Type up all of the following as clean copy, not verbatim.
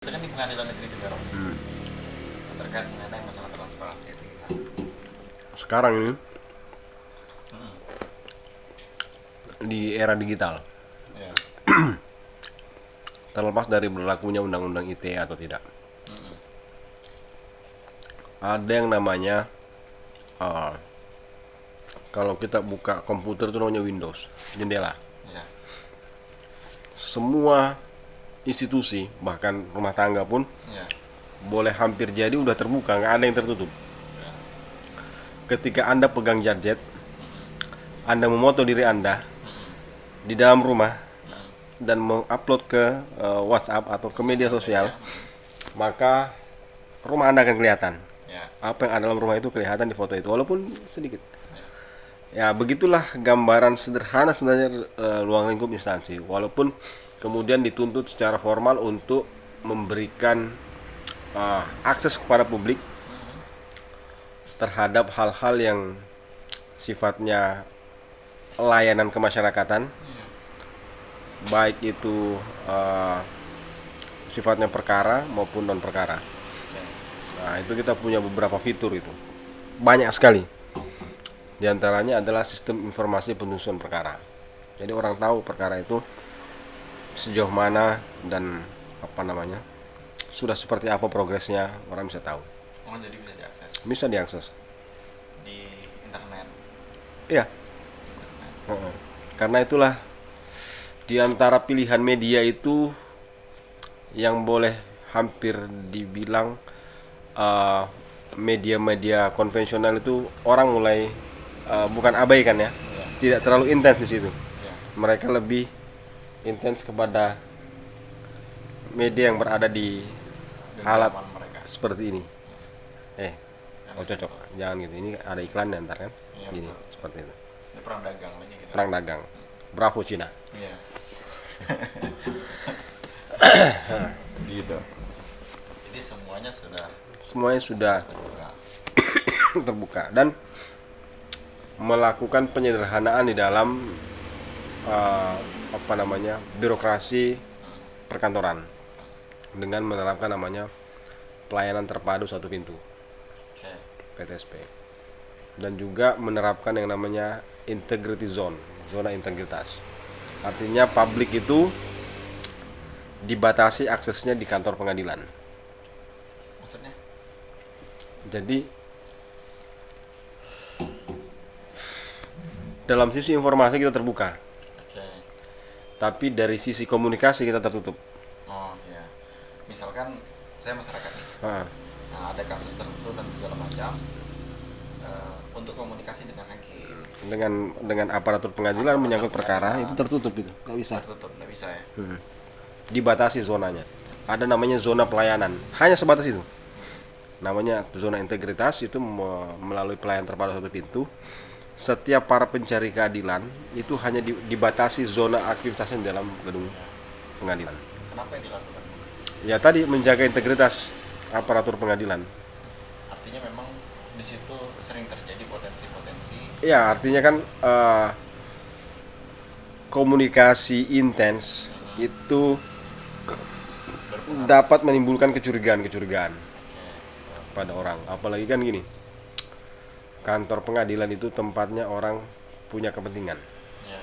Itu kan di pengadilan negeri Tegarong Hmm. terkait mengenai masalah transparansi itu gimana? Sekarang ini Hmm. di era digital, Ya. terlepas dari berlakunya undang-undang ITE atau tidak, Hmm. ada yang namanya uh, kalau kita buka komputer itu namanya Windows, jendela. Ya. Semua institusi, bahkan rumah tangga pun Ya. boleh hampir jadi udah terbuka, nggak ada yang tertutup. Ya. Ketika Anda pegang gadget, Anda memoto diri Anda Hmm. di dalam rumah Hmm. dan mengupload ke WhatsApp atau ke media Sosial sosial, media. Hmm. maka rumah Anda akan kelihatan. Ya. Apa yang ada dalam rumah itu kelihatan di foto itu, walaupun sedikit. Ya. Ya, begitulah gambaran sederhana sebenarnya ruang lingkup instansi. Walaupun kemudian dituntut secara formal untuk memberikan akses kepada publik Hmm. terhadap hal-hal yang sifatnya layanan kemasyarakatan, Ya. baik itu sifatnya perkara maupun non perkara. Oke. Nah, itu kita punya beberapa fitur itu. Banyak sekali. Di antaranya adalah sistem informasi penyusunan perkara. Jadi orang tahu perkara itu sejauh mana dan apa namanya, sudah seperti apa progresnya, orang bisa tahu. Oh, jadi bisa diakses Bisa diakses. di internet. Iya. Internet. Karena itulah di antara pilihan media itu yang boleh hampir dibilang uh, media-media konvensional itu orang mulai bukan abaikan ya, Ya. tidak terlalu intens di situ. Ya. Mereka lebih intens kepada media yang berada di alat Genggaman mereka. seperti ini. Oh Understand, cocok, Pak. jangan gitu. Ini ada iklannya ntar kan, Iya, gini betul. seperti itu. Ini perang dagang lagi gitu. Perang dagang, Bravo Cina. Iya. Gitu. Jadi semuanya sudah Semuanya sudah terbuka. terbuka dan melakukan penyederhanaan di dalam uh, apa namanya, birokrasi perkantoran dengan menerapkan namanya pelayanan terpadu satu pintu, Oke. PTSP, dan juga menerapkan yang namanya integrity zone, zona integritas. Artinya publik itu dibatasi aksesnya di kantor pengadilan. Maksudnya? Jadi dalam sisi informasi kita terbuka, Oke. tapi dari sisi komunikasi kita tertutup. Oh iya. Misalkan saya masyarakat nih. Nah, Nah, ada kasus tertentu dan segala macam untuk komunikasi dengan hakim dengan aparatur pengadilan menyangkut perkara itu tertutup, itu nggak bisa, tertutup, nggak bisa ya. dibatasi zonanya. Ada namanya zona pelayanan, hanya sebatas itu. Namanya zona integritas, itu melalui pelayanan terpadu satu pintu. Setiap para pencari keadilan itu hanya dibatasi zona aktivitasnya dalam gedung pengadilan. Kenapa yang dilakukan? Ya tadi, menjaga integritas aparatur pengadilan. Artinya memang di situ sering terjadi potensi-potensi. Ya, artinya kan komunikasi intens itu Berpengaruh. dapat menimbulkan kecurigaan-kecurigaan Oke. pada orang. Apalagi kan gini, kantor pengadilan itu tempatnya orang punya kepentingan. Ya.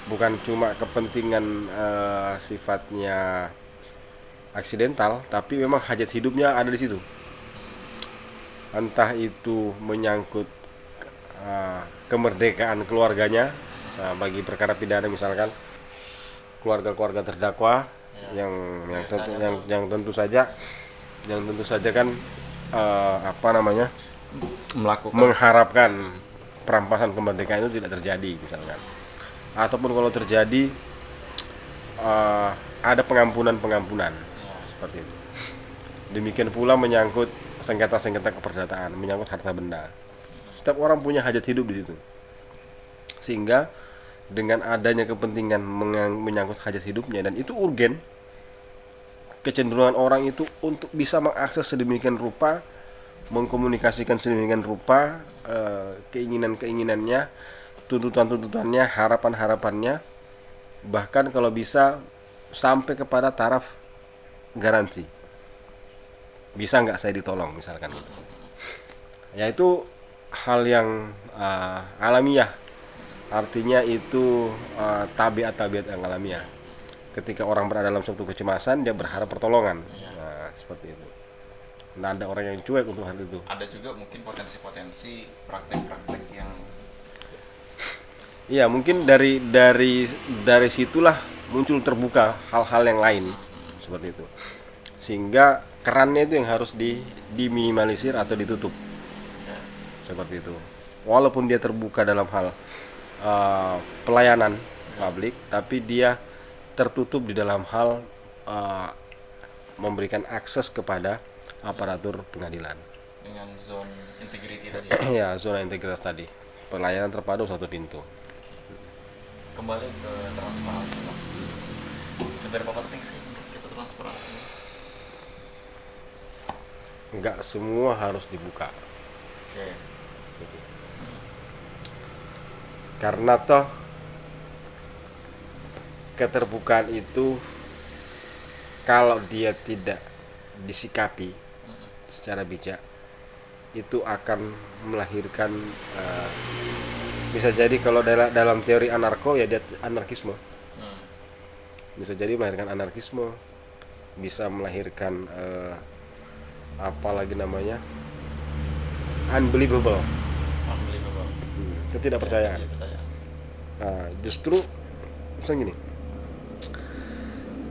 Bukan cuma kepentingan sifatnya aksidental, tapi memang hajat hidupnya ada di situ. Entah itu menyangkut kemerdekaan keluarganya, bagi perkara pidana misalkan keluarga-keluarga terdakwa Ya. yang tentu Biasanya tuh yang tentu saja kan apa namanya, melakukan mengharapkan perampasan kemerdekaan itu tidak terjadi misalkan, ataupun kalau terjadi ada pengampunan ya. seperti itu. Demikian pula menyangkut sengketa-sengketa keperdataan, menyangkut harta benda. Setiap orang punya hajat hidup di situ, sehingga dengan adanya kepentingan menyangkut hajat hidupnya, dan itu urgen, kecenderungan orang itu untuk bisa mengakses sedemikian rupa, mengkomunikasikan sedemikian rupa keinginan-keinginannya, tuntutan-tuntutannya, harapan-harapannya, bahkan kalau bisa sampai kepada taraf garansi. Bisa nggak saya ditolong misalkan gitu. Ya itu hal yang alamiah. Artinya itu tabiat-tabiat yang alamiah. Ketika orang berada dalam suatu kecemasan, dia berharap pertolongan. Nah, seperti itu. Nah, ada orang yang cuek untuk hal itu. Ada juga mungkin potensi-potensi praktek-praktek yang Iya, mungkin dari situlah muncul terbuka hal-hal yang lain seperti itu. Sehingga kerannya itu yang harus diminimalisir atau ditutup. Seperti itu. Walaupun dia terbuka dalam hal pelayanan publik, tapi dia tertutup di dalam hal memberikan akses kepada aparatur pengadilan. dengan zone integrity tadi. Ya, zona integritas tadi. Pelayanan terpadu satu pintu. Kembali ke transparansi, Pak. Seberapa penting sih untuk kita transparansi? Enggak semua harus dibuka. Oke. Gitu. Karena toh keterbukaan itu kalau dia tidak disikapi secara bijak, itu akan melahirkan bisa jadi kalau dalam teori anarko ya dia anarkisme. Bisa jadi melahirkan anarkisme, bisa melahirkan apa lagi namanya, unbelievable, Unbelievable. ketidakpercayaan. Percaya. Nah, justru misalnya gini,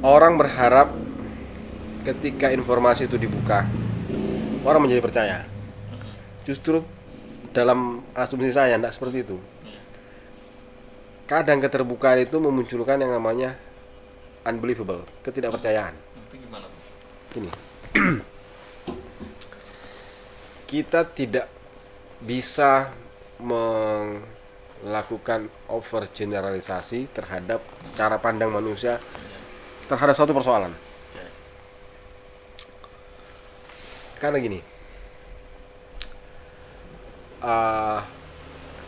orang berharap ketika informasi itu dibuka, orang menjadi percaya. Justru dalam asumsi saya tidak seperti itu. Kadang keterbukaan itu memunculkan yang namanya unbelievable, ketidakpercayaan. Itu gimana tuh? Ini kita tidak bisa melakukan overgeneralisasi terhadap cara pandang manusia terhadap suatu persoalan. Karena gini,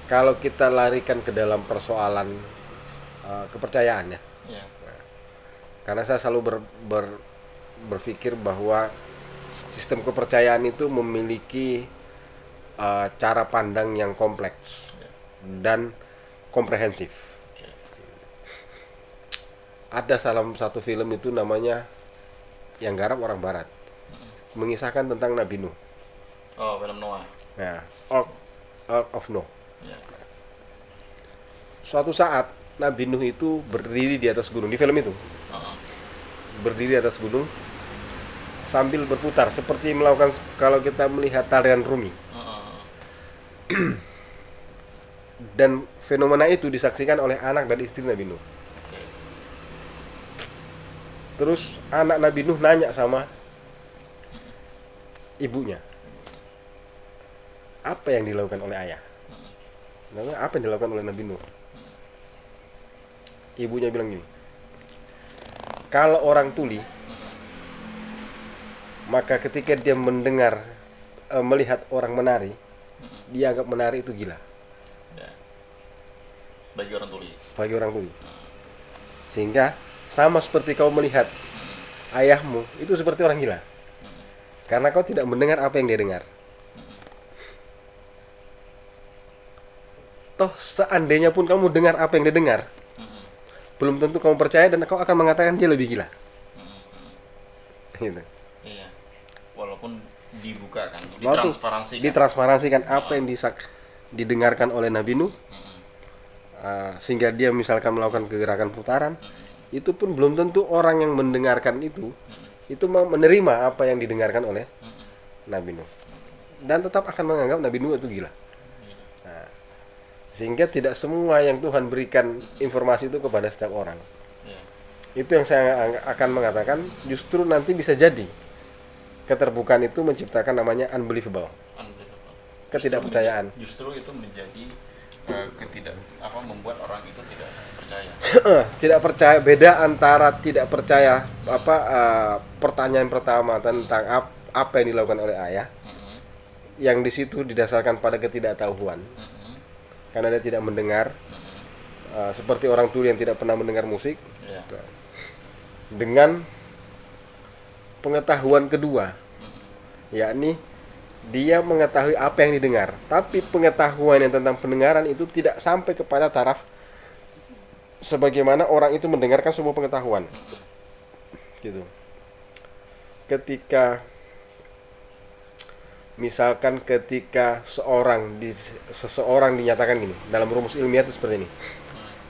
kalau kita larikan ke dalam persoalan kepercayaan ya, karena saya selalu berpikir bahwa sistem kepercayaan itu memiliki cara pandang yang kompleks dan komprehensif. Ada salah satu film itu namanya yang garap orang Barat, mengisahkan tentang Nabi Nuh. Oh, film Noah. Ya, Ark of Noah. Ya. Suatu saat Nabi Nuh itu berdiri di atas gunung di film itu. Berdiri di atas gunung sambil berputar seperti melakukan kalau kita melihat tarian Rumi. Dan fenomena itu disaksikan oleh anak dan istri Nabi Nuh. Terus anak Nabi Nuh nanya sama ibunya, apa yang dilakukan oleh ayah? Apa yang dilakukan oleh Nabi Nuh? Ibunya bilang gini, kalau orang tuli, maka ketika dia mendengar melihat orang menari, dia anggap menari itu gila. Bagi orang tuli. Bagi orang tuli. Sehingga sama seperti kau melihat ayahmu itu seperti orang gila. Karena kau tidak mendengar apa yang dia dengar. Toh seandainya pun kamu dengar apa yang dia dengar, belum tentu kamu percaya dan kau akan mengatakan dia lebih gila. Gitu. Iya. Walaupun dibuka kan, ditransparansikan. Ditransparansikan apa yang didengarkan oleh Nabi Nuh, sehingga dia misalkan melakukan kegerakan putaran, itu pun belum tentu orang yang mendengarkan itu menerima apa yang didengarkan oleh Nabi Nuh, dan tetap akan menganggap Nabi Nuh itu gila. Nah, sehingga tidak semua yang Tuhan berikan informasi itu kepada setiap orang. Itu yang saya akan mengatakan, justru nanti bisa jadi keterbukaan itu menciptakan namanya unbelievable, ketidakpercayaan. Justru itu menjadi membuat orang itu tidak percaya. Tidak percaya. Beda antara tidak percaya pertanyaan pertama tentang apa yang dilakukan oleh ayah, yang di situ didasarkan pada ketidaktahuan, karena dia tidak mendengar, seperti orang tuli yang tidak pernah mendengar musik, dengan pengetahuan kedua, yakni dia mengetahui apa yang didengar, tapi pengetahuan yang tentang pendengaran itu tidak sampai kepada taraf sebagaimana orang itu mendengarkan sebuah pengetahuan. Gitu. Ketika seseorang dinyatakan gini, dalam rumus ilmiah itu seperti ini.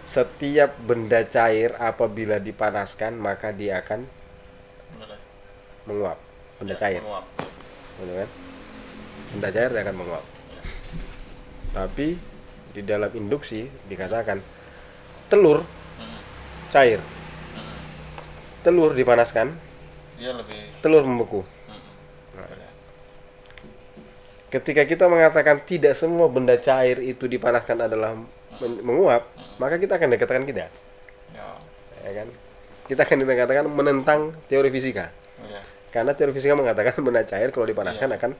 Setiap benda cair apabila dipanaskan maka dia akan menguap. Benda cair. Menguap. Betul kan? Benda cair dia akan menguap. Tapi di dalam induksi dikatakan telur cair. Telur dipanaskan, Dia lebih telur membeku. Nah, ketika kita mengatakan tidak semua benda cair itu dipanaskan adalah menguap, maka kita akan dikatakan tidak. Ya kan? Kita akan dikatakan menentang teori fisika. ya. Karena teori fisika mengatakan benda cair kalau dipanaskan akan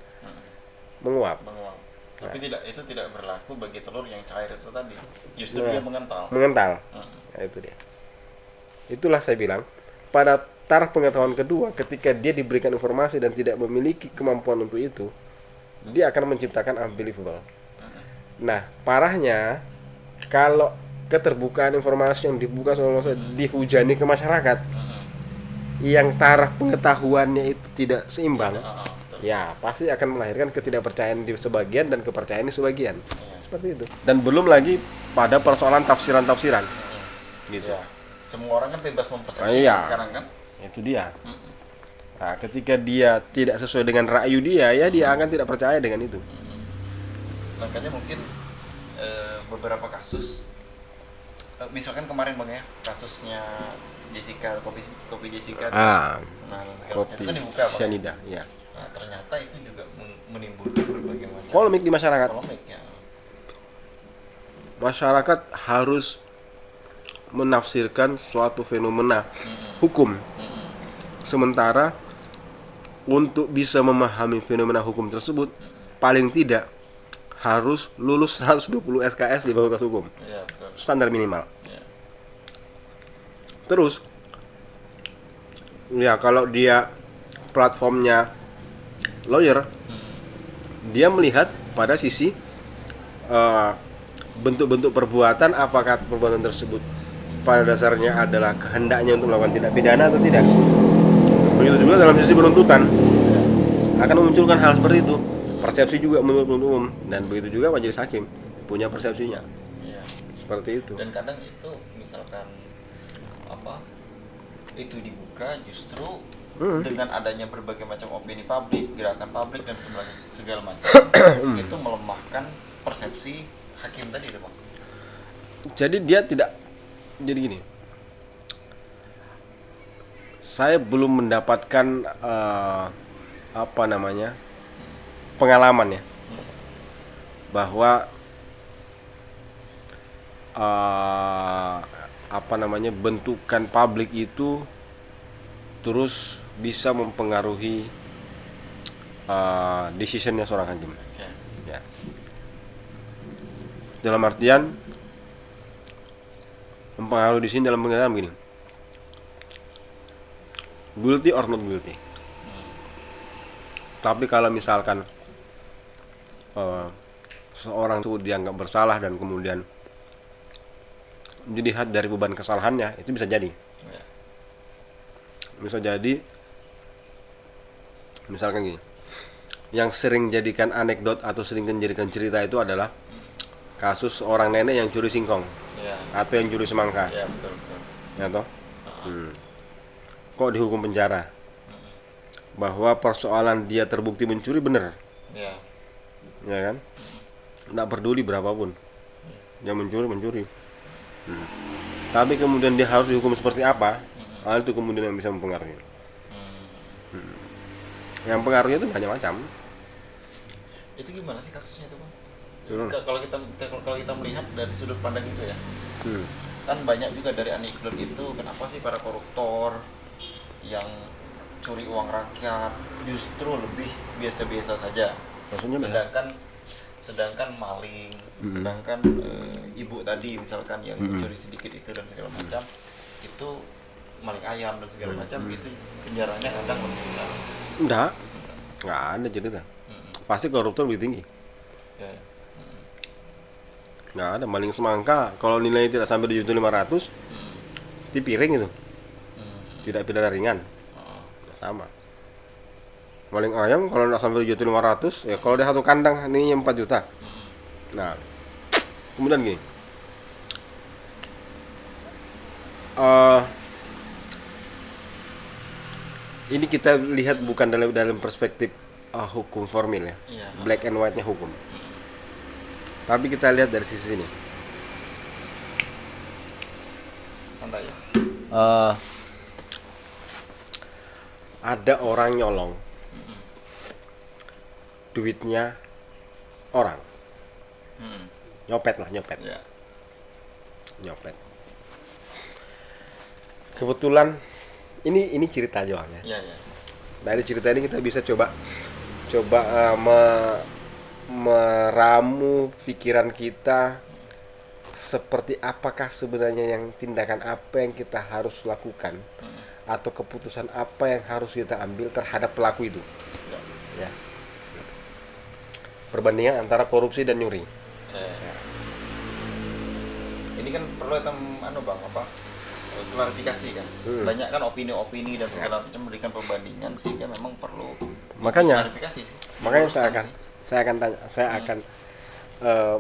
menguap. Menguap. Tapi itu tidak berlaku bagi telur yang cair itu tadi. Justru dia mengental. Mengental. Nah, itu dia. Itulah saya bilang, pada taraf pengetahuan kedua, ketika dia diberikan informasi dan tidak memiliki kemampuan untuk itu, dia akan menciptakan unbelievable. Nah, parahnya kalau keterbukaan informasi yang dibuka seolah-olah dihujani ke masyarakat, yang taraf pengetahuannya itu tidak seimbang, ya pasti akan melahirkan ketidakpercayaan di sebagian dan kepercayaan di sebagian. Seperti itu. Dan belum lagi pada persoalan tafsiran-tafsiran. Gitu. Ya. Semua orang kan bebas mempersepsikan sekarang kan. Itu dia. Nah, ketika dia tidak sesuai dengan ra'yu dia, ya dia akan tidak percaya dengan itu. Makanya mungkin beberapa kasus, misalkan kemarin Bang ya, kasusnya Jessica, kopi Jessica, nah segala macam itu kan dibuka Bang. Cyanida, ya. Nah, ternyata itu juga menimbulkan berbagai macam Polemik di masyarakat. polemik ya. Masyarakat harus menafsirkan suatu fenomena hukum. Sementara untuk bisa memahami fenomena hukum tersebut, paling tidak harus lulus 120 SKS di Fakultas Hukum. Iya, betul. Standar minimal. Iya. Terus ya kalau dia platformnya lawyer, dia melihat pada sisi bentuk-bentuk perbuatan, apakah perbuatan tersebut pada dasarnya adalah kehendaknya untuk melakukan tindak pidana atau tidak. Begitu juga dalam sisi penuntutan akan memunculkan hal seperti itu. Persepsi juga menurut umum, dan begitu juga majelis hakim punya persepsinya. Iya. Seperti itu. Dan kadang itu misalkan itu dibuka justru dengan adanya berbagai macam opini publik, gerakan publik dan segala macam itu melemahkan persepsi hakim tadi itu Bang. Jadi dia tidak, jadi gini, saya belum mendapatkan pengalaman ya, bahwa bentukan publik itu terus bisa mempengaruhi decisionnya seorang hakim. Ya. Dalam artian mempengaruhi di sini dalam pengertian begini, guilty or not guilty. Tapi kalau misalkan seorang itu dianggap bersalah dan kemudian dilihat dari beban kesalahannya, itu bisa jadi. Bisa jadi, misalkan gini, yang sering jadikan anekdot atau sering menjadikan cerita itu adalah kasus seorang nenek yang curi singkong. Atau yang curi semangka. Iya, betul. Ya toh? Kok dihukum penjara? Bahwa persoalan dia terbukti mencuri benar. Iya. Ya kan? Nggak peduli berapapun. Dia mencuri. Tapi kemudian dia harus dihukum seperti apa? Hal itu kemudian yang bisa mempengaruhi. Yang pengaruhnya itu banyak macam. Itu gimana sih kasusnya itu Bang? Kalau kita melihat dari sudut pandang itu ya, kan banyak juga dari anekdot itu, kenapa sih para koruptor yang curi uang rakyat justru lebih biasa-biasa saja. Maksudnya sedangkan maling, sedangkan ibu tadi misalkan yang curi sedikit itu dan segala macam itu maling ayam dan segala macam itu penjaranya kadang lebih besar. Enggak ada cerita. Pasti koruptor lebih tinggi. Oke. Nggak ada maling semangka kalau nilainya tidak sampai 2.500 di piring itu tidak pidana ringan. Sama maling ayam kalau nggak sampai 2.500 ya kalau dia satu kandang ini 4 juta. Nah kemudian gini, ini kita lihat bukan dalam perspektif hukum formil ya, Iya. black and white-nya hukum. Tapi kita lihat dari sisi ini. Santai ya. Ada orang nyolong duitnya orang, nyopet. Ya. Nyopet. Kebetulan ini cerita doang ya. Iya, ya. Dari cerita ini kita bisa coba meramu pikiran kita seperti apakah sebenarnya yang tindakan apa yang kita harus lakukan atau keputusan apa yang harus kita ambil terhadap pelaku itu. Ya. Perbandingan antara korupsi dan nyuri. Ya. Ini kan perlu Bang klarifikasi kan. Banyak kan opini-opini dan segala macam memberikan perbandingan sehingga memang perlu Makanya klarifikasi sih. Makanya saya akan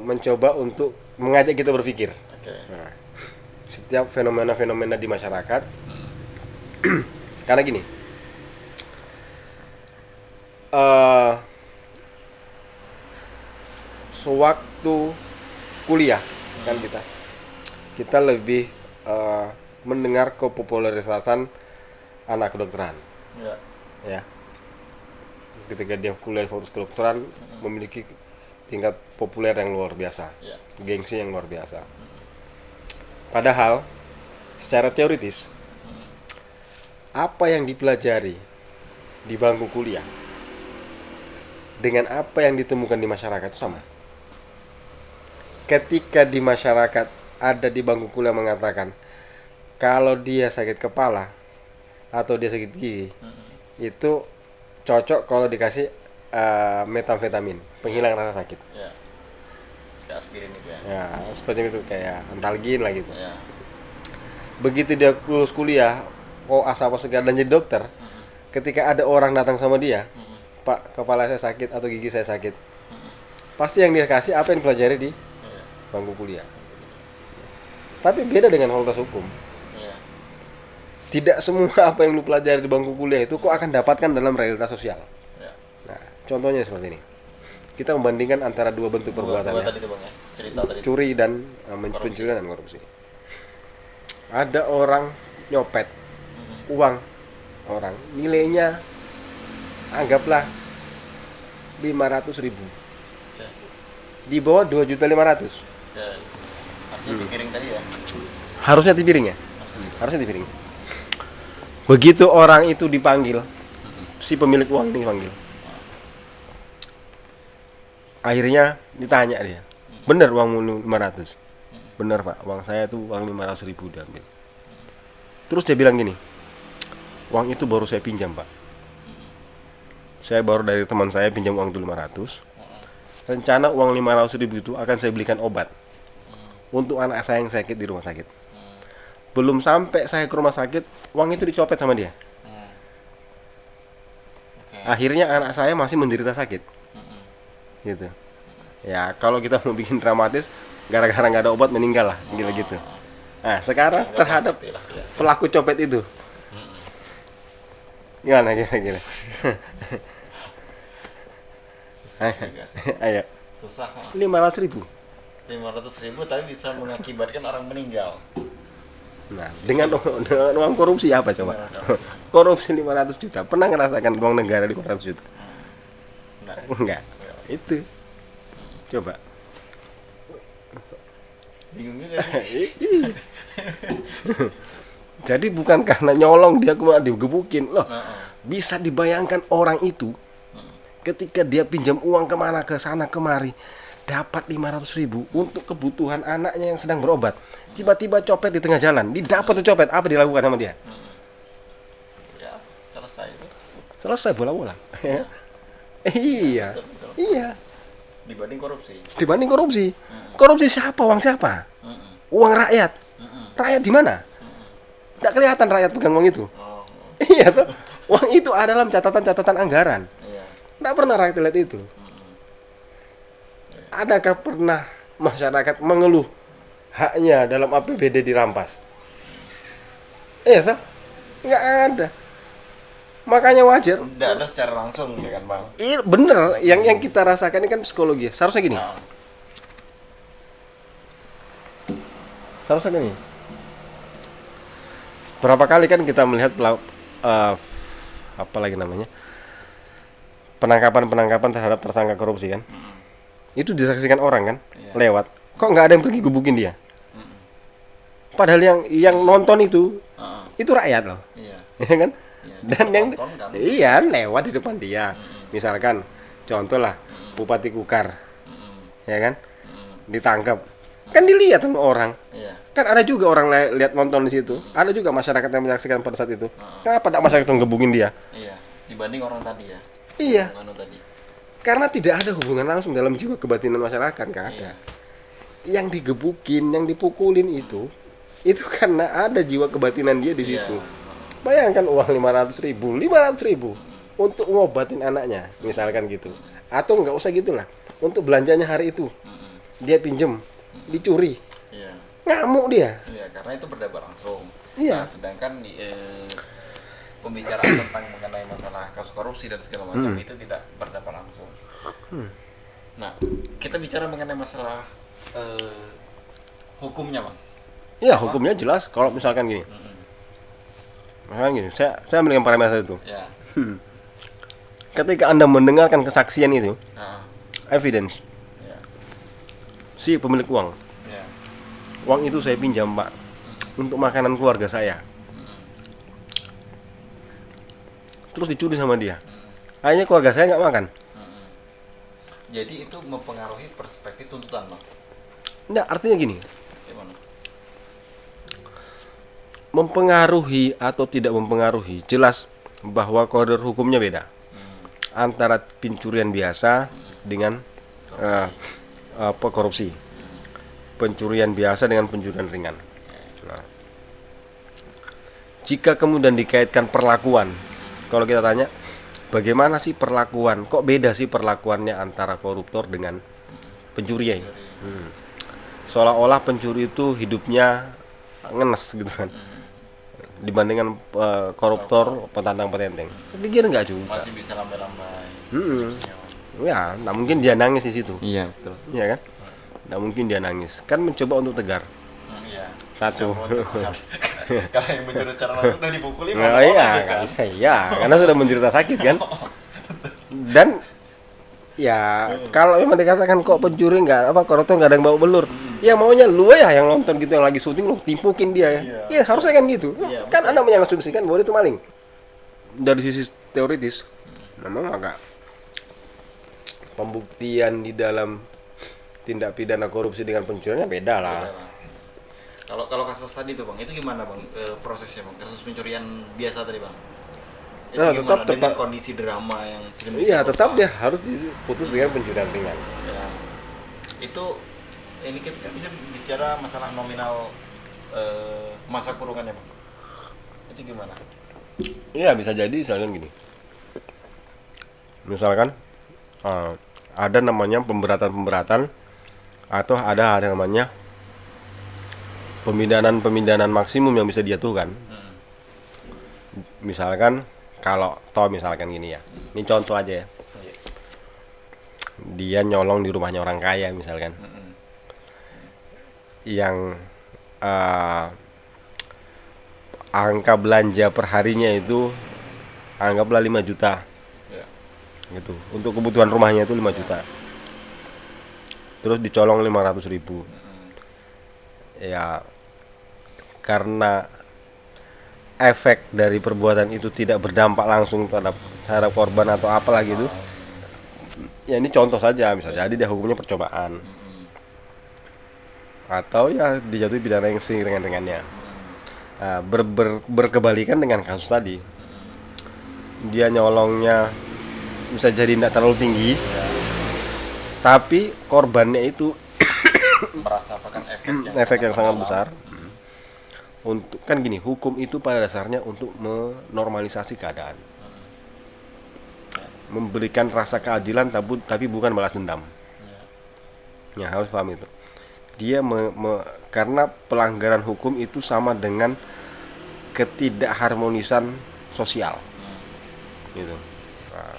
mencoba untuk mengajak kita berpikir. Oke. Nah, setiap fenomena-fenomena di masyarakat, karena gini, sewaktu kuliah kan kita lebih mendengar kepopularisan anak kedokteran. Ya. Ketika dia kuliah di fakultas kedokteran memiliki tingkat populer yang luar biasa, gengsi yang luar biasa. Padahal secara teoritis apa yang dipelajari di bangku kuliah dengan apa yang ditemukan di masyarakat itu sama. Ketika di masyarakat ada di bangku kuliah mengatakan kalau dia sakit kepala atau dia sakit gigi itu cocok kalau dikasih metamfetamin, penghilang rasa sakit. Ya. Kayak aspirin itu ya. Ya, seperti itu kayak antalgin lah gitu. Ya. Begitu dia lulus kuliah, asal apa segala dan jadi dokter, ketika ada orang datang sama dia, Pak, kepala saya sakit atau gigi saya sakit, pasti yang dia kasih apa yang dipelajari di bangku kuliah. Tapi beda dengan fakultas hukum. Tidak semua apa yang lu pelajari di bangku kuliah itu kok akan dapatkan dalam realitas sosial. Nah, contohnya seperti ini. Kita membandingkan antara dua bentuk perbuatan ya. Tadi itu Bang ya. Cerita tadi. Curi dan pencurian dan korupsi. Ada orang nyopet uang orang, nilainya anggaplah 500.000. Di bawah 2.500.000. Harusnya di piring tadi ya. Harusnya di piring ya. Harusnya di piring. Begitu orang itu dipanggil, si pemilik uang ini dipanggil. Akhirnya ditanya dia, benar uangmu 500? Benar Pak, uang saya tuh uang 500.000 diambil. Terus dia bilang gini, uang itu baru saya pinjam Pak. Saya baru dari teman saya pinjam uang itu 500. Rencana uang 500.000 itu akan saya belikan obat untuk anak saya yang sakit di rumah sakit. Belum sampai saya ke rumah sakit, uang itu dicopet sama dia. Akhirnya anak saya masih menderita sakit. Gitu. Ya, kalau kita mau bikin dramatis, gara-gara nggak ada obat meninggal lah, gitu. Nah, sekarang terhadap pelaku copet itu, gimana kira-kira? Ayo. Susah. 500.000 tapi bisa mengakibatkan orang meninggal. Nah, dengan uang korupsi apa coba? Korupsi 500 juta. Pernah ngerasakan uang negara 500 juta? Enggak. Itu. Coba. Bingung juga sih. Jadi bukan karena nyolong dia kemudian digebukin. Loh, bisa dibayangkan orang itu ketika dia pinjam uang kemana, ke sana kemari, dapat 500.000 untuk kebutuhan anaknya yang sedang berobat. Tiba-tiba copet di tengah jalan, didapat tuh copet, apa dilakukan sama dia? selesai bola-bola. Iya, Betul, betul. iya. Dibanding korupsi. Dibanding korupsi. Korupsi siapa? Uang siapa? Mm-mm. Uang rakyat. Mm-mm. Rakyat di mana? Nggak kelihatan rakyat pegang uang itu. Oh, Iya tuh. Uang itu ada dalam catatan-catatan anggaran. iya. Nggak pernah rakyat lihat itu. Mm-mm. Adakah pernah masyarakat mengeluh haknya dalam APBD dirampas? Iya tuh. Nggak ada. Makanya wajar. Tidak ada secara langsung ya kan bang. Iya bener. Yang kita rasakan ini kan psikologi. Seharusnya gini. Nah, Seharusnya gini. Berapa kali kan kita melihat apa lagi namanya, penangkapan terhadap tersangka korupsi kan, itu disaksikan orang kan, Iya. lewat. Kok nggak ada yang pergi gebukin dia? mm-mm. Padahal yang nonton Ah, itu rakyat loh, iya. ya kan? Iya, Dan yang ditonton kan. iya lewat di depan dia. Misalkan, contoh lah, Bupati Kukar, Mm-mm. ya kan, Mm-mm. ditangkap, kan dilihat sama orang. Iya. Kan ada juga orang lihat nonton di situ, ada juga masyarakat yang menyaksikan pada saat itu. Kenapa tidak masyarakat yang gebukin dia? Iya. Dibanding orang tadi ya. Iya, Yang anu tadi. karena tidak ada hubungan langsung dalam jiwa kebatinan masyarakat, nggak ada. Iya. Yang digebukin, yang dipukulin itu karena ada jiwa kebatinan dia di situ. Iya. Bayangkan uang 500.000 untuk ngobatin anaknya, misalkan gitu. Atau nggak usah gitulah, untuk belanjanya hari itu Mm-mm. dia pinjem, dicuri, Iya. ngamuk dia. Iya, karena itu berdampak langsung. Iya. Nah, sedangkan pembicaraan tentang mengenai masalah kasus korupsi dan segala macam itu tidak berdampak langsung. Nah, kita bicara mengenai masalah hukumnya, bang. Iya, hukumnya jelas. Kalau misalkan gini, saya ambil yang parameter itu. Ya. Ketika Anda mendengarkan kesaksian itu, Nah, evidence, ya. si pemilik uang, Ya. uang itu saya pinjam Pak untuk makanan keluarga saya, terus dicuri sama dia, akhirnya keluarga saya nggak makan. Jadi itu mempengaruhi perspektif tuntutan, bang. Nggak, artinya gini, Gimana? mempengaruhi atau tidak mempengaruhi, jelas bahwa koridor hukumnya beda antara pencurian biasa dengan korupsi. Pencurian biasa dengan pencurian ringan. Nah, jika kemudian dikaitkan perlakuan, kalau kita tanya, bagaimana sih perlakuan? Kok beda sih perlakuannya antara koruptor dengan pencuri ya? Seolah-olah pencuri itu hidupnya ngenes gitu kan, dibandingkan koruptor petantang petenteng. Pikir nggak juga? Masih bisa lambai-lambai. Ya, nggak mungkin dia nangis di situ, Iya, betul. ya kan? Nggak mungkin dia nangis. Kan mencoba untuk tegar. Iya. Satu. Kalau yang mencuri secara langsung udah dipukuli, Nah, mau iya, nangis, nggak bisa ya, karena sudah menderita sakit kan. Dan ya kalau memang dikatakan kok pencuri nggak koruptor nggak ada yang bawa belur, ya maunya lu ya yang nonton gitu, yang lagi syuting lu timpukin dia ya. Iya, harusnya kan gitu. Iya, Kan Anda mengasumsikan bahwa itu maling. Dari sisi teoritis, memang agak pembuktian di dalam tindak pidana korupsi dengan pencuriannya beda lah. Kalau kasus tadi tuh, bang, itu gimana, bang, prosesnya, bang? Kasus pencurian biasa tadi, bang. Itu Nah, gimana tetap dengan kondisi drama yang sedemikian Iya, rupa? tetap dia harus diputus dengan pencurian ringan. Ya. Itu ini kita bisa bicara masalah nominal masa kurungannya, bang. Itu gimana? Iya, bisa jadi misalkan gini. Misalkan ada namanya pemberatan atau ada namanya pemindahan maksimum yang bisa dijatuhkan. Misalkan kalau misalkan gini ya, ini contoh aja ya, dia nyolong di rumahnya orang kaya misalkan, yang angka belanja perharinya itu anggaplah 5 juta Ya. gitu, untuk kebutuhan rumahnya itu 5 juta, terus dicolong 500.000. Ya karena efek dari perbuatan itu tidak berdampak langsung terhadap korban atau apalah gitu, ya ini contoh saja, bisa jadi dia hukumnya percobaan atau ya dijatuhi pidana yang seringan-ringannya. Nah, berkebalikan dengan kasus tadi, dia nyolongnya bisa jadi tidak terlalu tinggi, tapi korbannya itu merasakan efek yang sangat besar. Untuk kan gini, hukum itu pada dasarnya untuk menormalisasi keadaan, memberikan rasa keadilan, tapi bukan balas dendam. Ya harus paham itu. Dia karena pelanggaran hukum itu sama dengan ketidakharmonisan sosial, gitu. Nah,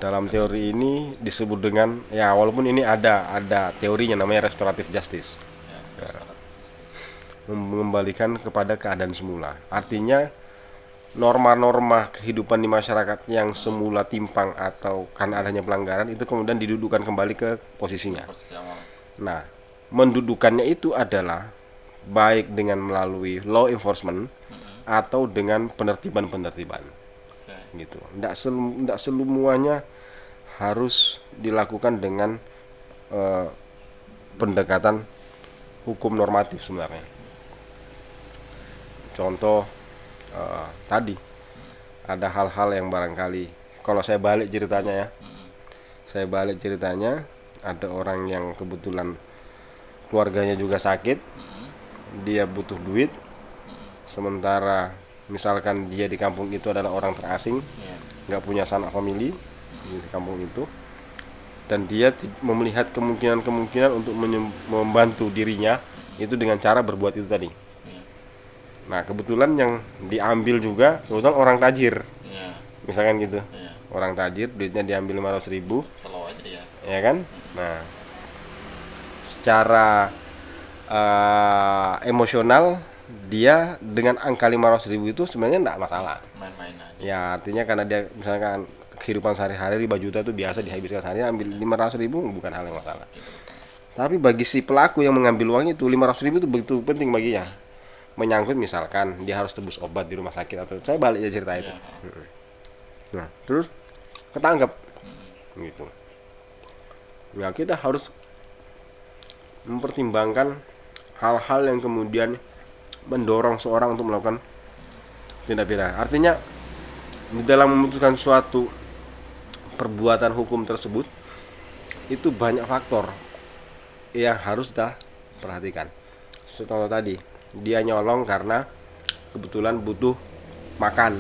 dalam teori ini disebut dengan, ya walaupun ini ada teorinya namanya restoratif justice. Mengembalikan kepada keadaan semula. Artinya norma-norma kehidupan di masyarakat yang semula timpang atau karena adanya pelanggaran itu kemudian didudukkan kembali ke posisinya. Nah, mendudukannya itu adalah baik dengan melalui law enforcement atau dengan penertiban gitu. Tidak semuanya harus dilakukan dengan pendekatan hukum normatif sebenarnya. Contoh tadi ada hal-hal yang barangkali kalau saya balik ceritanya ada orang yang kebetulan keluarganya juga sakit, dia butuh duit, sementara misalkan dia di kampung itu adalah orang terasing, nggak punya sanak famili di kampung itu, dan dia melihat kemungkinan untuk membantu dirinya itu dengan cara berbuat itu tadi. Nah kebetulan yang diambil juga kebetulan orang tajir, misalkan gitu, orang tajir, duitnya diambil 500.000, slow aja dia, ya kan? Nah secara emosional dia dengan angka 500.000 itu sebenarnya tidak masalah, main-main aja. Ya artinya karena dia misalkan kehidupan sehari-hari 5 juta itu biasa dihabiskan sehari, ambil 500.000 bukan hal yang masalah. Tapi bagi si pelaku yang mengambil uang itu 500.000 itu begitu penting baginya, menyangkut misalkan dia harus tebus obat di rumah sakit atau saya balik aja cerita itu. Nah terus ketangkep gitu. Ya kita harus mempertimbangkan hal-hal yang kemudian mendorong seorang untuk melakukan tindak pidana. Artinya di dalam memutuskan suatu perbuatan hukum tersebut itu banyak faktor yang harus kita perhatikan. Contoh tadi, dia nyolong karena kebetulan butuh makan,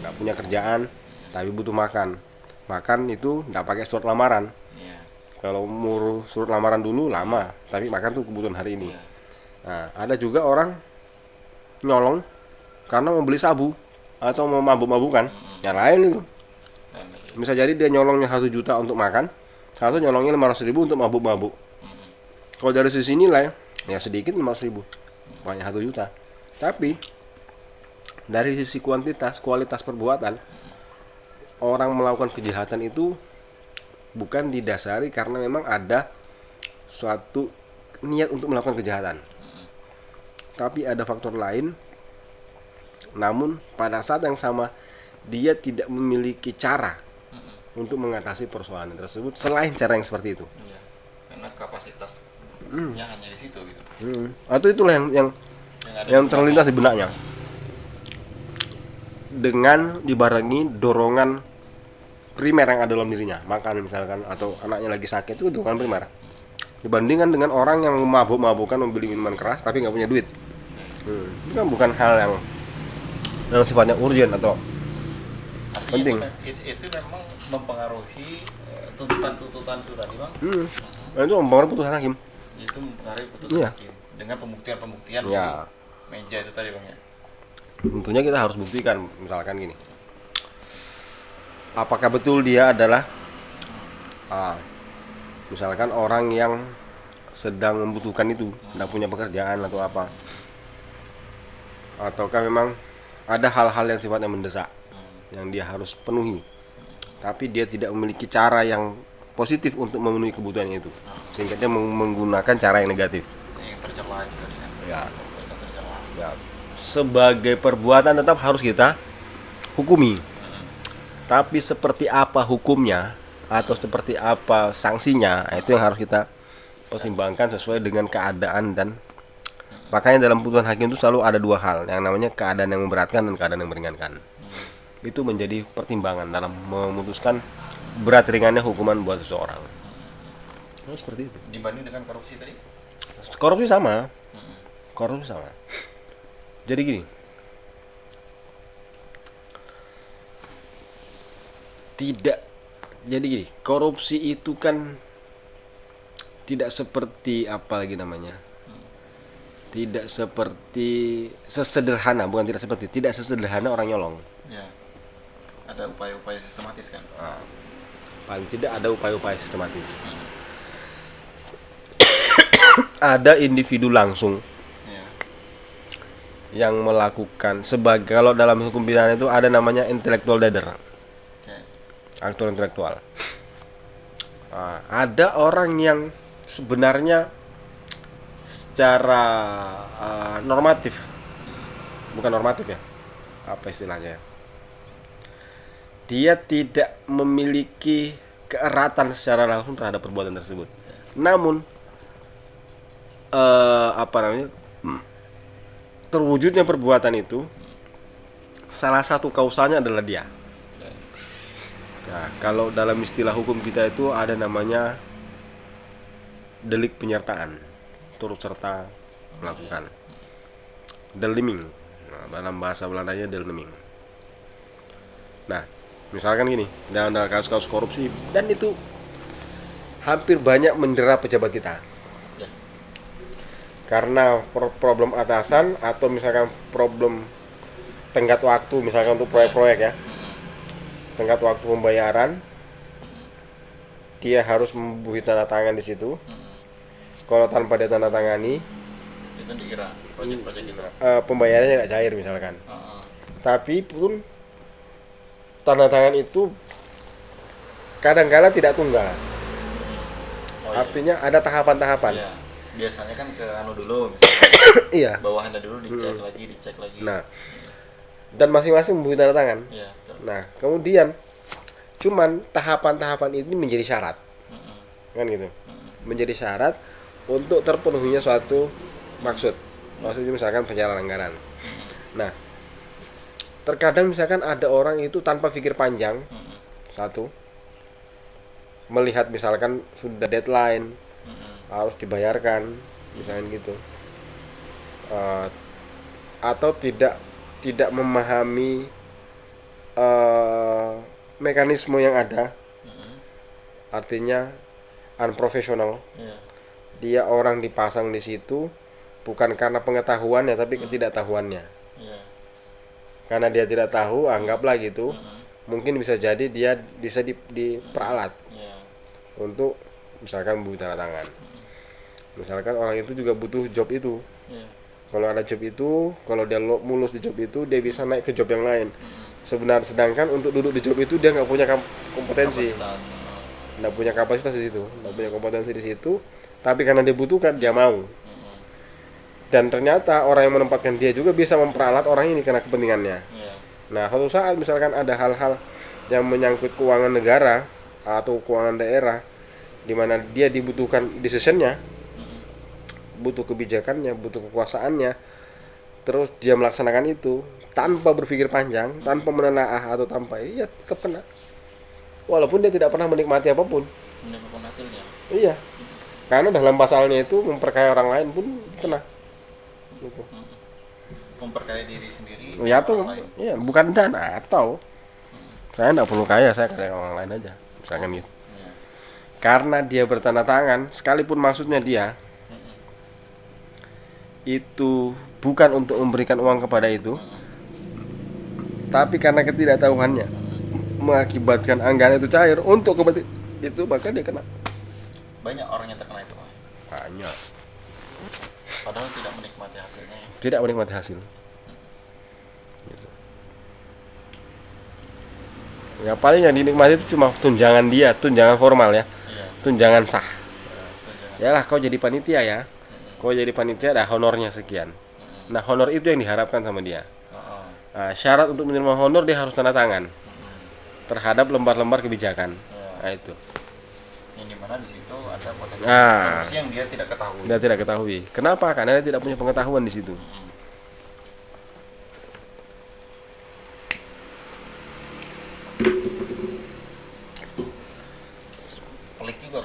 nggak punya kerjaan tapi butuh makan. Makan itu nggak pakai surat lamaran. Kalau mau surat lamaran dulu lama, tapi makan tuh kebutuhan hari ini. Nah, ada juga orang nyolong karena mau beli sabu atau mau mabuk-mabukan, yang lain itu. Bisa jadi dia nyolongnya 1 juta untuk makan, satu nyolongnya 500.000 untuk mabuk-mabuk. Kalau dari sisi nilai, ya sedikit 500.000, banyak 1 juta. Tapi dari sisi kualitas perbuatan, orang melakukan kejahatan itu bukan didasari karena memang ada suatu niat untuk melakukan kejahatan, tapi ada faktor lain. Namun pada saat yang sama dia tidak memiliki cara untuk mengatasi persoalan tersebut selain cara yang seperti itu. Karena kapasitasnya hanya di situ gitu. Atau itulah yang terlintas di benaknya, dengan dibarengi dorongan primer yang ada dalam dirinya, makan misalkan, atau anaknya lagi sakit, itu dorongan primer. Dibandingkan dengan orang yang mabuk-mabukan, membeli minuman keras tapi nggak punya duit. Itu kan bukan hal yang sifatnya urgent atau artinya penting. Itu memang mempengaruhi tuntutan itu tadi bang. Itu mempengaruhi putusan hakim. Itu mempengaruhi putusan hakim dengan pembuktian di meja itu tadi bang ya. Tentunya kita harus buktikan, misalkan gini, apakah betul dia adalah misalkan orang yang sedang membutuhkan itu, tidak punya pekerjaan atau apa, ataukah memang ada hal-hal yang sifatnya mendesak yang dia harus penuhi, tapi dia tidak memiliki cara yang positif untuk memenuhi kebutuhannya itu, sehingga dia menggunakan cara yang negatif, yang tercela juga ya. Sebagai perbuatan tetap harus kita hukumi, tapi seperti apa hukumnya atau seperti apa sanksinya, itu yang harus kita pertimbangkan sesuai dengan keadaan. Dan makanya dalam putusan hakim itu selalu ada 2 hal, yang namanya keadaan yang memberatkan dan keadaan yang meringankan. itu menjadi pertimbangan dalam memutuskan berat ringannya hukuman buat seseorang. Nah, seperti itu. Dibanding dengan korupsi tadi? Korupsi sama. Korupsi sama. Jadi gini. Korupsi itu kan tidak seperti apa lagi namanya? Tidak sesederhana orang nyolong. Ya. Ada upaya-upaya sistematis kan? Paling tidak ada upaya-upaya sistematis. Ada individu langsung yang melakukan sebagai, kalau dalam hukum pidana itu ada namanya intellectual dader, aktor intelektual. Ada orang yang sebenarnya secara normatif, bukan normatif ya, apa istilahnya? Dia tidak memiliki keeratan secara langsung terhadap perbuatan tersebut. Namun terwujudnya perbuatan itu salah satu kausalnya adalah dia. Nah, kalau dalam istilah hukum kita itu ada namanya delik penyertaan, turut serta melakukan, deliming. Nah, dalam bahasa Belandanya deliming. Nah, misalkan gini, dalam kasus-kasus korupsi, dan itu hampir banyak mendera pejabat kita. Karena problem atasan atau misalkan problem tenggat waktu, misalkan untuk proyek-proyek ya, tenggat waktu pembayaran, dia harus membuat tanda tangan di situ. Kalau tanpa dia tanda tangani, itu dikira proyek-proyek itu pembayarannya nggak cair misalkan. Tapi pun tanda tangan itu kadang-kala tidak tunggal. Artinya ada tahapan-tahapan. Iya. Biasanya kan ke dulu misalnya. Iya. Bawahannya dulu dicek lagi. Nah, dan masing-masing membuat tanda tangan. Iya, nah, kemudian cuman tahapan-tahapan ini menjadi syarat. Kan gitu. Menjadi syarat untuk terpenuhinya suatu maksud. Maksudnya misalkan pencairan anggaran. Nah, terkadang misalkan ada orang itu tanpa pikir panjang, satu, melihat misalkan sudah deadline, harus dibayarkan, misalkan gitu, atau tidak memahami mekanisme yang ada, artinya unprofessional. Dia orang dipasang di situ bukan karena pengetahuannya tapi ketidaktahuannya. Karena dia tidak tahu, anggaplah gitu, mungkin bisa jadi dia bisa diperalat untuk misalkan butuh tanda tangan. Misalkan orang itu juga butuh job itu. Kalau ada job itu, kalau dia mulus di job itu, dia bisa naik ke job yang lain. Sedangkan untuk duduk di job itu dia nggak punya kompetensi, nggak punya kapasitas di situ, nggak punya kompetensi di situ. Tapi karena dia butuhkan, dia mau. Dan ternyata orang yang menempatkan dia juga bisa memperalat orang ini karena kepentingannya. Nah, suatu saat misalkan ada hal-hal yang menyangkut keuangan negara atau keuangan daerah, di mana dia dibutuhkan decision-nya, butuh kebijakannya, butuh kekuasaannya, terus dia melaksanakan itu tanpa berpikir panjang, tanpa menelaah atau tanpa, iya tetap kena. Walaupun dia tidak pernah menikmati apapun. Menikmati hasilnya. Iya. Karena dalam pasalnya itu memperkaya orang lain pun kena. Gitu. Memperkaya diri sendiri. Ya tuh, iya, bukan dana atau saya tidak perlu kaya, saya kaya orang lain aja, misalkan gitu. Karena dia bertanda tangan, sekalipun maksudnya dia itu bukan untuk memberikan uang kepada itu, tapi karena ketidaktahuannya mengakibatkan anggaran itu cair untuk kepentingan itu, maka dia kena. Banyak orang yang terkena itu, Pak. Banyak. Padahal tidak menikmati hasilnya. Tidak menikmati hasil. Gitu. Ya paling yang dinikmati itu cuma tunjangan dia, tunjangan formal ya, tunjangan sah. Yalah, kau jadi panitia ya, kau jadi panitia ada honornya sekian. Nah, honor itu yang diharapkan sama dia. Nah, syarat untuk menerima honor dia harus tanda tangan terhadap lembar-lembar kebijakan. Nah, itu. Yang dimana di situ ada potensi korupsi yang dia tidak ketahui. Dia tidak ketahui. Kenapa? Karena dia tidak punya pengetahuan di situ.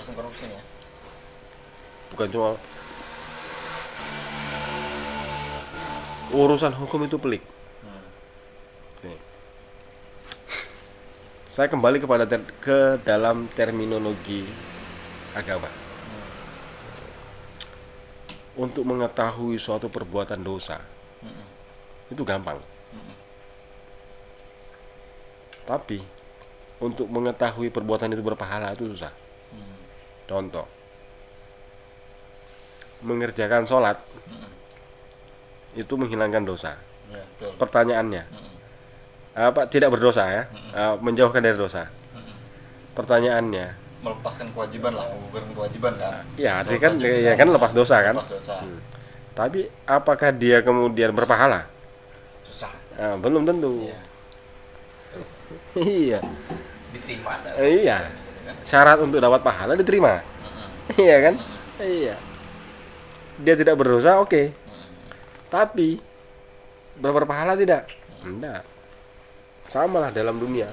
urusan korupsi nih ya. Bukan cuma urusan hukum itu pelik. Nih. Saya kembali kepada ke dalam terminologi agama. Untuk mengetahui suatu perbuatan dosa itu gampang. Tapi untuk mengetahui perbuatan itu berpahala itu susah. Contoh, mengerjakan sholat itu menghilangkan dosa. Ya, betul. Pertanyaannya, apa tidak berdosa ya? Menjauhkan dari dosa. Pertanyaannya, Melepaskan kewajiban lah, menggugurkan kewajiban kan. ya artinya kan ya kan lepas dosa kan? Lepas dosa. Tapi apakah dia kemudian berpahala? Susah. Belum tentu. Iya. Iya. Diterima ada. Iya. Syarat untuk dapat pahala diterima. Iya kan? Iya. Dia tidak berdosa, oke. Tapi berpahala tidak? Enggak. Sama lah dalam dunia.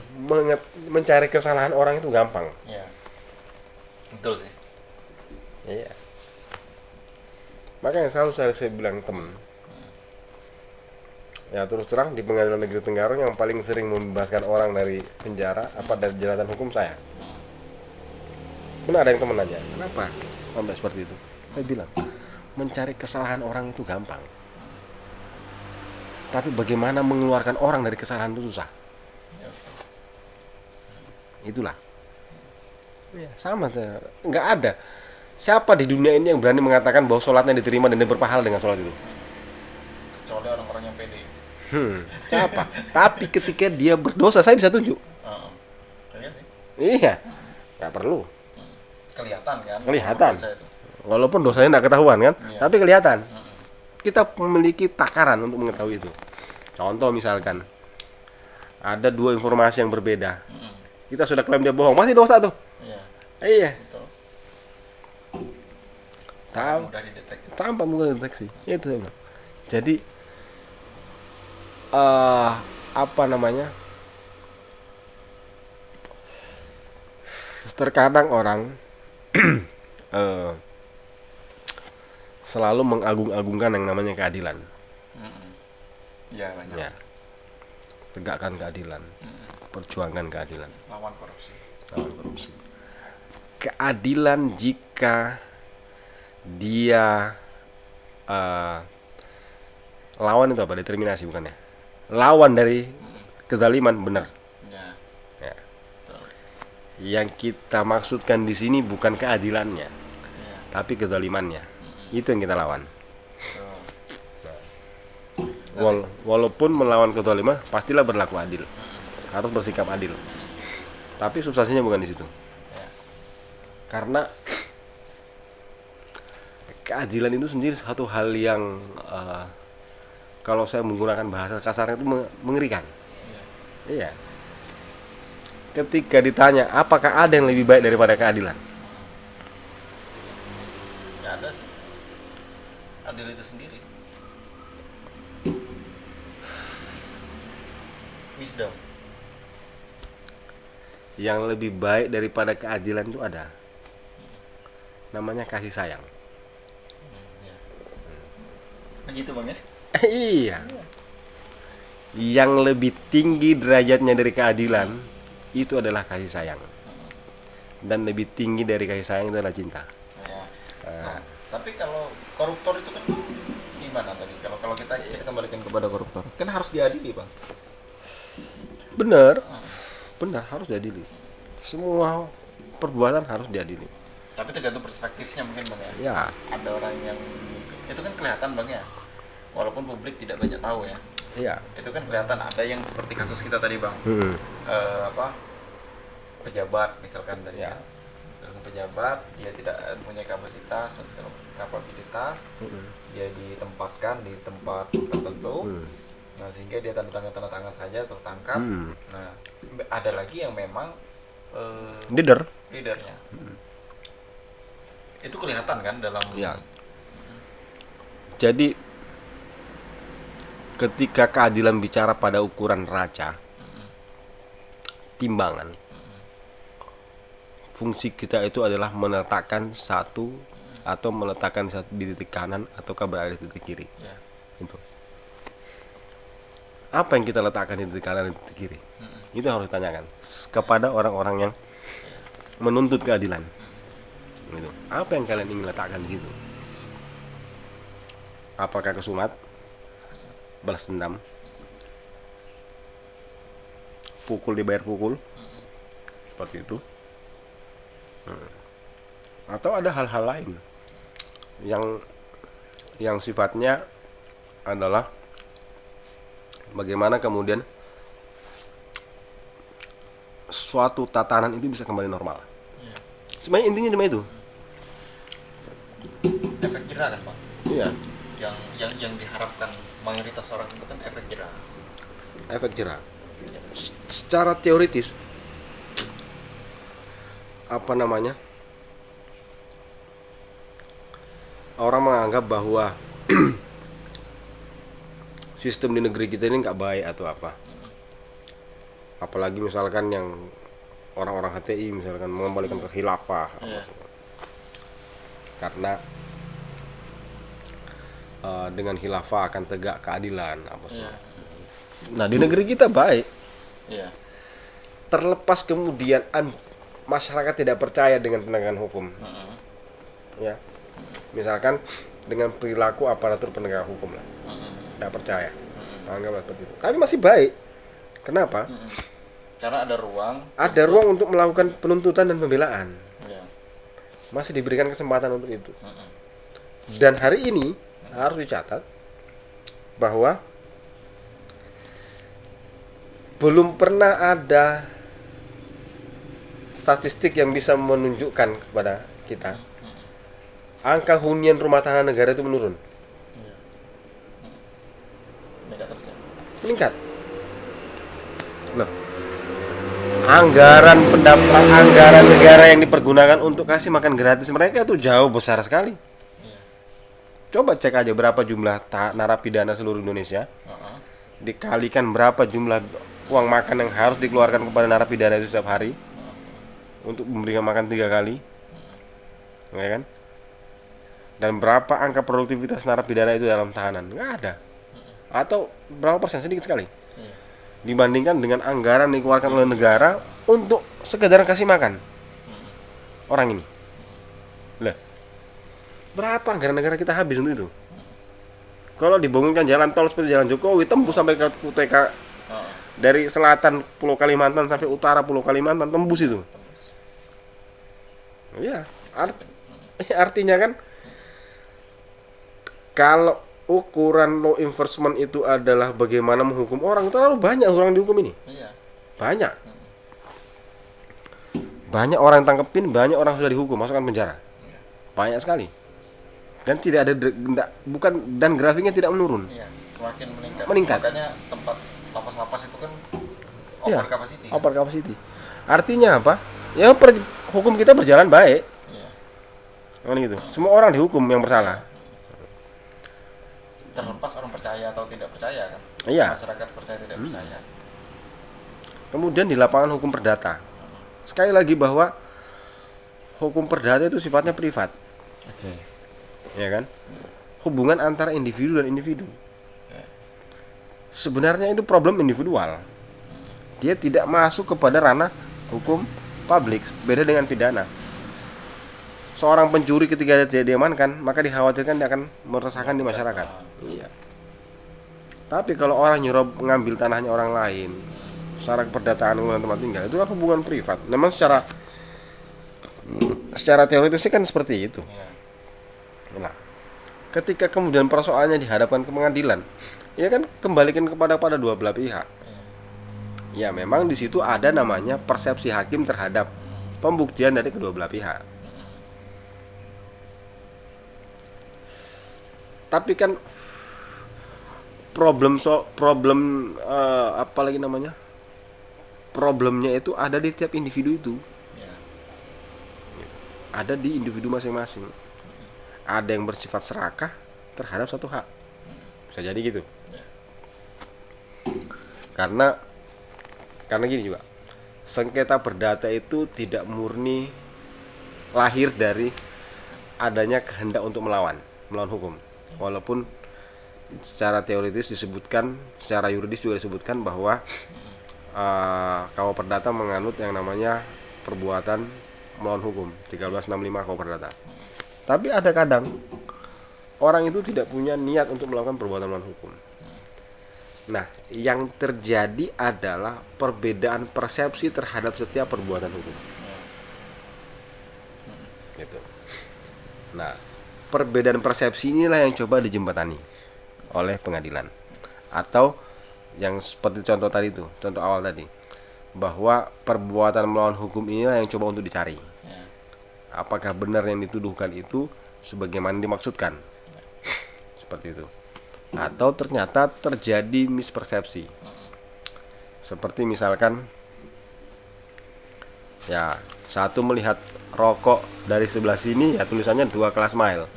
Mencari kesalahan orang itu gampang. Iya. Betul sih. Iya. Makanya selalu saya bilang temen. Ya terus terang di Pengadilan Negeri Tenggarong yang paling sering membebaskan orang dari penjara apa dari jeratan hukum saya. Pernah ada yang temen nanya, kenapa sampai seperti itu? Saya bilang, mencari kesalahan orang itu gampang. Tapi bagaimana mengeluarkan orang dari kesalahan itu susah. Itulah. Ya, sama, nggak ada. Siapa di dunia ini yang berani mengatakan bahwa sholatnya diterima dan dia berpahala dengan sholat itu? Kecuali orang-orang yang pede. Siapa? Tapi ketika dia berdosa, saya bisa tunjuk. Iya sih. Iya, nggak perlu. Kelihatan kan. Kelihatan. Dosa itu. Walaupun dosanya nggak ketahuan kan, Iya. tapi kelihatan. Kita memiliki takaran untuk mengetahui itu. Contoh misalkan, ada dua informasi yang berbeda. Kita sudah klaim dia bohong, masih dosa tuh. Iya. Iya. Betul. Sam- Mudah dideteksi. Tanpa mudah deteksi. Itu saya bilang. Jadi apa namanya? Terkadang orang selalu mengagung-agungkan yang namanya keadilan. Iya banyak. Ya. Tegakkan keadilan, perjuangkan keadilan, Lawan korupsi. lawan korupsi. Keadilan jika dia lawan itu apa? Determinasi bukan ya? Lawan dari kezaliman, benar. Ya. Ya. Betul. Yang kita maksudkan di sini bukan keadilannya, Iya. tapi kezalimannya. Itu yang kita lawan. Betul. Walaupun melawan kezaliman, pastilah berlaku adil. Harus bersikap adil. Tapi substansinya bukan di situ. Ya. Karena keadilan itu sendiri satu hal yang kalau saya menggunakan bahasa kasarnya itu mengerikan. Iya. Ketika ditanya apakah ada yang lebih baik daripada keadilan, Nggak ada sih. Adil itu sendiri. Wisdom. yang lebih baik daripada keadilan itu ada. Namanya kasih sayang. Ya. Begitu Bang ya? Iya. Yang lebih tinggi derajatnya dari keadilan itu adalah kasih sayang. Dan lebih tinggi dari kasih sayang itu adalah cinta. Ya. Nah, tapi kalau koruptor itu kan gimana tadi? Kalau kita kembalikan kepada koruptor, kan harus diadili, Bang. Benar. Benar, harus diadili. Semua perbuatan harus diadili. Tapi tergantung perspektifnya mungkin Bang ya. Ya, Ada orang yang itu kan kelihatan Bang ya. Walaupun publik tidak banyak tahu ya. iya. Itu kan kelihatan ada yang seperti kasus kita tadi Bang. Pejabat misalkan dari Ya. misalkan pejabat dia tidak punya kapasitas dia ditempatkan di tempat tertentu. Nah, sehingga dia tanda tangan saja tertangkap. Nah, ada lagi yang memang leadernya. Itu kelihatan kan dalam Ya. Jadi ketika keadilan bicara pada ukuran raca, timbangan, fungsi kita itu adalah meletakkan satu atau meletakkan satu di titik kanan ataukah berada di titik kiri. Ya. Itu. Apa yang kita letakkan di titik kanan dan titik kiri? Itu yang harus ditanyakan kepada orang-orang yang menuntut keadilan. Gitu. Apa yang kalian ingin letakkan di situ? Apakah kesumat, balas dendam, pukul dibayar pukul, seperti itu, atau ada hal-hal lain yang sifatnya adalah bagaimana kemudian suatu tatanan itu bisa kembali normal. Ya. Sebenarnya intinya cuma itu. Efek jerah kan Pak? Iya. Yang diharapkan mayoritas orang itu kan efek jerah. Efek jerah. Secara teoritis, apa namanya? Orang menganggap bahwa sistem di negeri kita ini nggak baik atau apa. Apalagi misalkan yang orang-orang HTI misalkan mengembalikan ke khilafah. Iya. Karena dengan khilafah akan tegak keadilan apa sih. Iya. Nah di negeri kita baik. Iya. Terlepas kemudian masyarakat tidak percaya dengan penegakan hukum. Ya, misalkan dengan perilaku aparatur penegak hukum lah, tidak percaya, anggaplah seperti itu. Tapi masih baik. Kenapa? Karena ada ruang. Ada ruang untuk melakukan penuntutan dan pembelaan. Ya. Masih diberikan kesempatan untuk itu. Dan hari ini harus dicatat bahwa belum pernah ada statistik yang bisa menunjukkan kepada kita angka hunian rumah tangga negara itu menurun. Iya. Meningkat terus ya. Meningkat. Loh. Anggaran negara yang dipergunakan untuk kasih makan gratis mereka itu jauh besar sekali. Iya. Coba cek aja berapa jumlah narapidana seluruh Indonesia. Dikalikan berapa jumlah uang makan yang harus dikeluarkan kepada narapidana itu setiap hari untuk memberikan makan 3 kali, ya kan? Dan berapa angka produktivitas narapidana itu dalam tahanan? Nggak ada. Atau berapa persen? Sedikit sekali. Dibandingkan dengan anggaran yang dikeluarkan oleh negara untuk sekedar kasih makan orang ini. Lah, berapa anggaran negara kita habis untuk itu? Kalau dibangunkan jalan tol seperti jalan Jokowi tembus sampai ke Kuteka, dari selatan Pulau Kalimantan sampai utara Pulau Kalimantan tembus itu. Ya, artinya kan kalau ukuran law enforcement itu adalah bagaimana menghukum orang, terlalu banyak orang dihukum ini. Iya. Banyak. Banyak orang tangkepin, banyak orang sudah dihukum, masukkan penjara. Banyak sekali. Dan tidak ada dan grafiknya tidak menurun. Iya, semakin meningkat. Meningkat. Makanya tempat lapas-lapas itu kan Iya, over capacity. over capacity. Artinya apa? Ya hukum kita berjalan baik. Iya. Kan gitu. Semua orang dihukum yang bersalah. Terlepas orang percaya atau tidak percaya kan. Iya. Masyarakat percaya tidak percaya. Kemudian di lapangan hukum perdata. Sekali lagi bahwa hukum perdata itu sifatnya privat. Oke. Ya kan? Hubungan antara individu dan individu. Sebenarnya itu problem individual. Dia tidak masuk kepada ranah hukum publik, beda dengan pidana. Seorang pencuri ketika dia diamankan, maka dikhawatirkan dia akan meresahkan di masyarakat. Iya. Tapi kalau orang nyuruh mengambil tanahnya orang lain, secara keperdataan dengan tempat tinggal, itu kan hubungan privat. Memang secara teoritisnya kan seperti itu. Nah, ketika kemudian persoalannya dihadapkan ke pengadilan, ya kan kembalikan pada dua belah pihak. Ya memang di situ ada namanya persepsi hakim terhadap pembuktian dari kedua belah pihak. Tapi kan problemnya itu ada di tiap individu itu. Ada di individu masing-masing. Ada yang bersifat serakah terhadap satu hak. Bisa jadi gitu. Karena gini juga. Sengketa perdata itu tidak murni lahir dari adanya kehendak untuk melawan hukum. Walaupun secara teoritis disebutkan, secara yuridis juga disebutkan bahwa KUH Perdata menganut yang namanya perbuatan melawan hukum 1365 KUH Perdata. Tapi ada kadang orang itu tidak punya niat untuk melakukan perbuatan melawan hukum. Nah, yang terjadi adalah perbedaan persepsi terhadap setiap perbuatan hukum. Gitu. Nah, perbedaan persepsi inilah yang coba dijembatani oleh pengadilan. Atau yang seperti contoh tadi itu, contoh awal tadi, bahwa perbuatan melawan hukum inilah yang coba untuk dicari. Apakah benar yang dituduhkan itu sebagaimana dimaksudkan? Seperti itu. Atau ternyata terjadi mispersepsi. Seperti misalkan ya, satu melihat rokok dari sebelah sini ya tulisannya 2 kelas mile.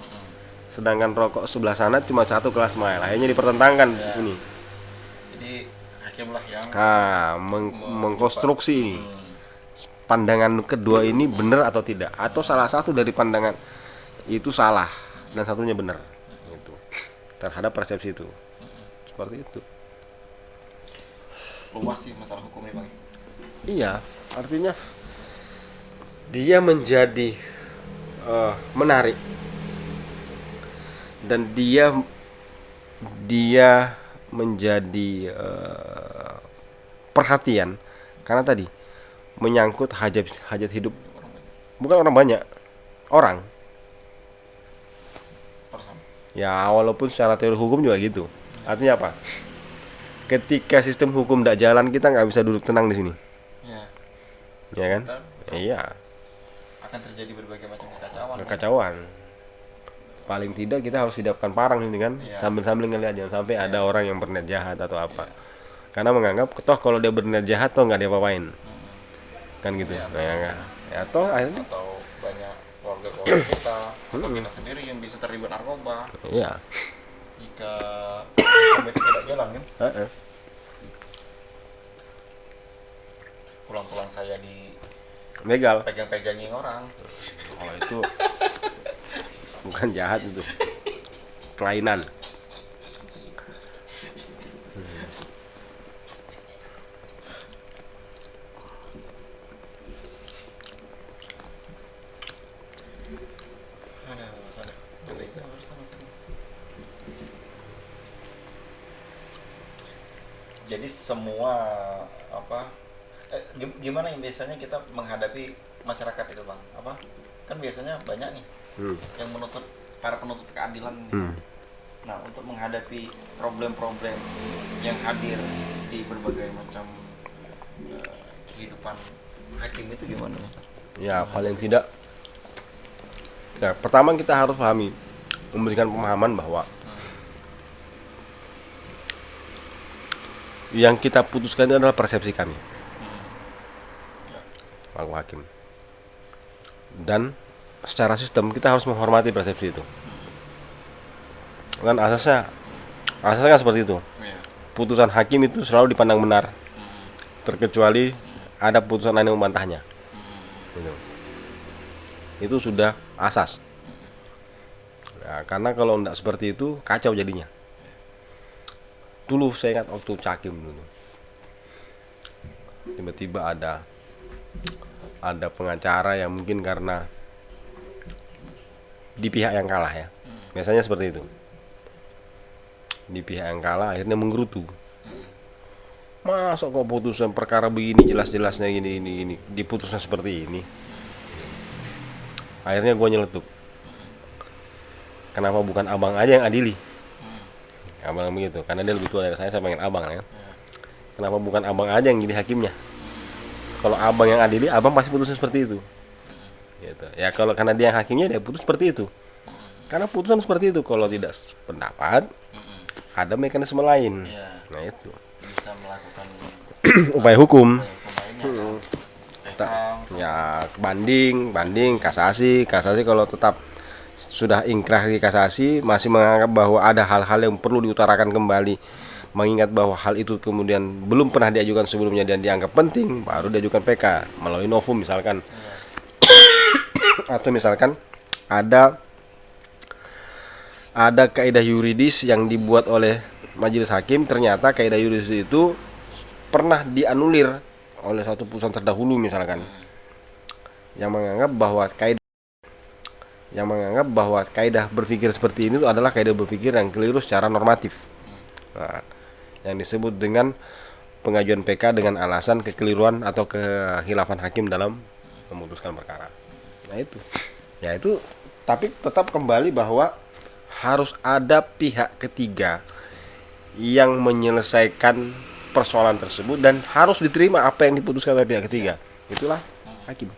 Sedangkan rokok sebelah sana cuma 1 kelas mile. Akhirnya dipertentangkan ini. Jadi hakimlah yang mengkonstruksi ini. Pandangan kedua ini benar atau tidak, atau salah satu dari pandangan itu salah dan satunya benar. Gitu. Terhadap persepsi itu. Seperti itu. Luas sih masalah hukum ini, Bang. Iya, artinya dia menjadi menarik dan dia menjadi perhatian karena tadi menyangkut hajat hidup bukan orang banyak, orang. Ya, walaupun secara teori hukum juga gitu. Artinya apa? Ketika sistem hukum tidak jalan, kita nggak bisa duduk tenang di sini. Ya kan? Iya. Akan terjadi berbagai macam kekacauan. Paling tidak kita harus siapkan parang ini kan, sambil ngeliat jangan sampai ada orang yang berniat jahat atau apa. Karena menganggap toh kalau dia berniat jahat toh nggak diapa-apain. Kan gitu. Toh akhirnya atau banyak keluarga kita atau kita sendiri yang bisa terlibat narkoba. Iya. Jika hukum itu tidak jalan kan? Pulang-pulang saya di legal. Pegang-pegangin orang. Oh, itu bukan jahat itu. Kelainan. Jadi semua gimana yang biasanya kita menghadapi masyarakat itu, Bang? Kan biasanya banyak nih yang para penuntut keadilan nih. Nah, untuk menghadapi problem-problem yang hadir di berbagai macam kehidupan hakim itu gimana? Ya, paling tidak pertama kita harus pahami, memberikan pemahaman bahwa yang kita putuskan itu adalah persepsi kami, Pak Hakim. Dan secara sistem kita harus menghormati persepsi itu. Kan asasnya kan seperti itu. Putusan hakim itu selalu dipandang benar, terkecuali ada putusan lain yang membantahnya. Itu sudah asas. Ya, karena kalau tidak seperti itu kacau jadinya. Dulu saya ingat waktu Cakim dulu, tiba-tiba ada pengacara yang mungkin karena di pihak yang kalah ya, biasanya seperti itu, di pihak yang kalah akhirnya menggerutu. Masa kok putusan perkara begini jelas-jelasnya ini diputusnya seperti ini. Akhirnya gue nyeletuk, kenapa bukan abang aja yang adili? Abang begitu, karena dia lebih tua dari saya pengen abang ya. Kenapa bukan abang aja yang jadi hakimnya? Kalau abang yang adili, abang pasti putusnya seperti itu. Gitu. Ya kalau karena dia yang hakimnya, dia putus seperti itu. Karena putusan seperti itu, kalau tidak pendapat, ada mekanisme lain. Nah itu. Bisa melakukan upaya hukum. Ya, banding, kasasi kalau tetap sudah ingkrah di kasasi, masih menganggap bahwa ada hal-hal yang perlu diutarakan kembali, mengingat bahwa hal itu kemudian belum pernah diajukan sebelumnya dan dianggap penting, baru diajukan PK melalui novum misalkan. Atau misalkan ada kaidah yuridis yang dibuat oleh majelis hakim, ternyata kaidah yuridis itu pernah dianulir oleh satu putusan terdahulu misalkan, yang menganggap bahwa kaidah berpikir seperti ini itu adalah kaidah berpikir yang keliru secara normatif. Nah, yang disebut dengan pengajuan PK dengan alasan kekeliruan atau kehilafan hakim dalam memutuskan perkara. Nah itu, ya itu, tapi tetap kembali bahwa harus ada pihak ketiga yang menyelesaikan persoalan tersebut dan harus diterima apa yang diputuskan oleh pihak ketiga. Itulah hakim.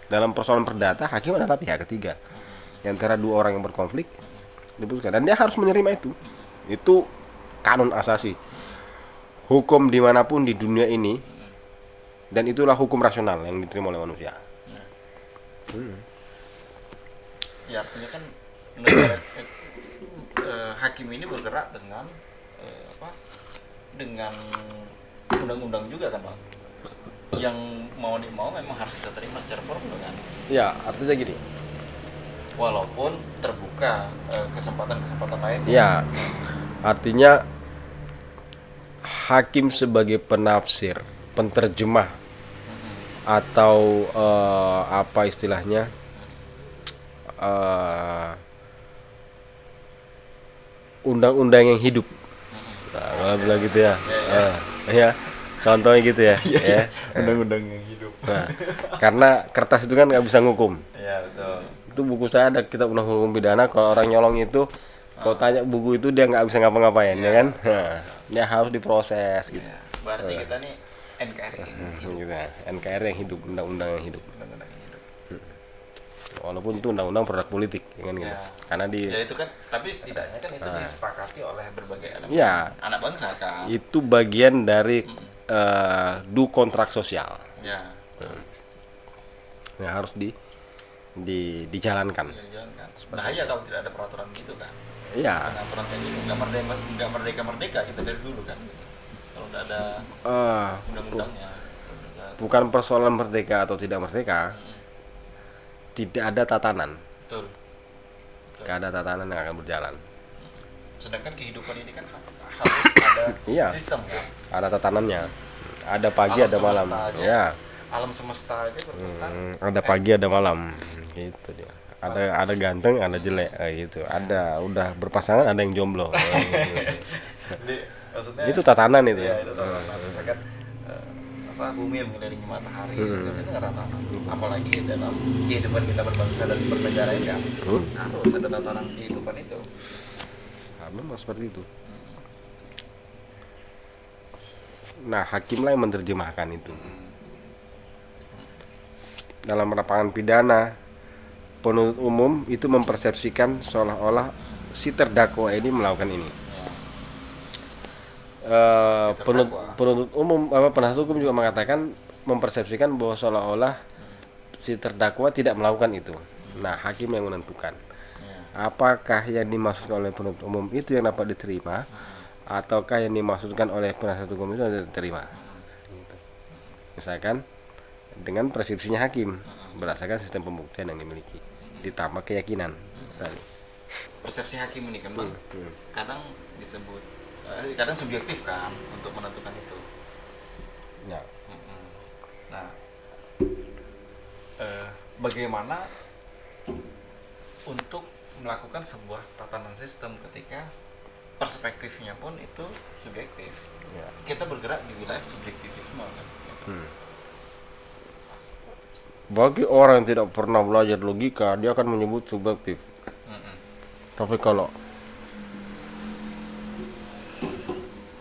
Dalam persoalan perdata, hakim adalah pihak ketiga. Di antara dua orang yang berkonflik diputuskan, dan dia harus menerima itu. Itu kanon asasi hukum dimanapun di dunia ini, dan itulah hukum rasional yang diterima oleh manusia. Ya artinya kan negara, hakim ini bergerak dengan dengan undang-undang juga kan Bang, yang mau memang harus kita terima secara formal kan. Ya, artinya gini, Walaupun terbuka kesempatan-kesempatan lain. ya, artinya hakim sebagai penafsir, penterjemah, atau apa istilahnya, undang-undang yang hidup. Nah, kalau bilang gitu ya, ya, contohnya gitu ya, ya. Undang-undang yang hidup. Nah, karena kertas itu kan nggak bisa ngukum. Ya betul. Itu buku saya ada kitab undang hukum pidana. Kalau orang nyolong itu, kalau tanya buku itu dia nggak bisa ngapa-ngapain, ya kan? Nah, dia harus diproses gitu. Ya, berarti kita nih NKRI yang hidup. Gitu ya. NKRI yang hidup, undang-undang yang hidup. Undang-undang yang hidup. Walaupun itu undang-undang produk politik, ya kan gitu. Ya. Karena Ya itu kan, tapi setidaknya kan itu disepakati oleh berbagai elemen Ya. anak bangsa kan. Itu bagian dari do kontrak sosial. Ya. Yang harus dijalankan. Dijalankan. Bahaya kalau tidak ada peraturan gitu kan. Iya. Peraturan kayak gitu nggak merdeka kita dari dulu kan. Kalau nggak ada undang-undangnya. Bukan persoalan merdeka atau tidak merdeka, tidak ada tatanan. Betul. Tidak ada tatanan yang akan berjalan. Sedangkan kehidupan ini kan harus ada Iya. sistem kan. Ada tatanannya. Ada pagi, Alam ada malam. semesta aja. Ya. Alam semesta aja berputar. Ada pagi, ada malam. Gitu dia. Ada ganteng, ada jelek, gitu. Ada udah berpasangan, ada yang jomblo. Jadi, maksudnya Itu tatanan itu. Iya, itu tatanan. Misalkan bumi yang mengelilingi matahari, itu nggak tatanan. Apalagi dalam kehidupan kita berbangsa dan bernegara ini kan, harus ada tatanan kehidupan itu. Memang seperti itu. Nah, hakimlah yang menerjemahkan itu. Dalam lapangan pidana, penuntut umum itu mempersepsikan seolah-olah si terdakwa ini melakukan ini. Penuntut umum, penasihat hukum juga mengatakan, mempersepsikan bahwa seolah-olah si terdakwa tidak melakukan itu. Nah, hakim yang menentukan apakah yang dimaksudkan oleh penuntut umum itu yang dapat diterima, ataukah yang dimaksudkan oleh penasihat hukum itu tidak diterima. Misalkan dengan persepsinya hakim berdasarkan sistem pembuktian yang dimiliki ditambah keyakinan tadi. Persepsi hakim ini kan Bang, kadang disebut kadang subjektif kan untuk menentukan itu. Ya. Nah, bagaimana untuk melakukan sebuah tatanan sistem ketika perspektifnya pun itu subjektif. Ya. Kita bergerak di wilayah subjektivisme kan. Gitu. Bagi orang yang tidak pernah belajar logika, dia akan menyebut subjektif. Tapi kalau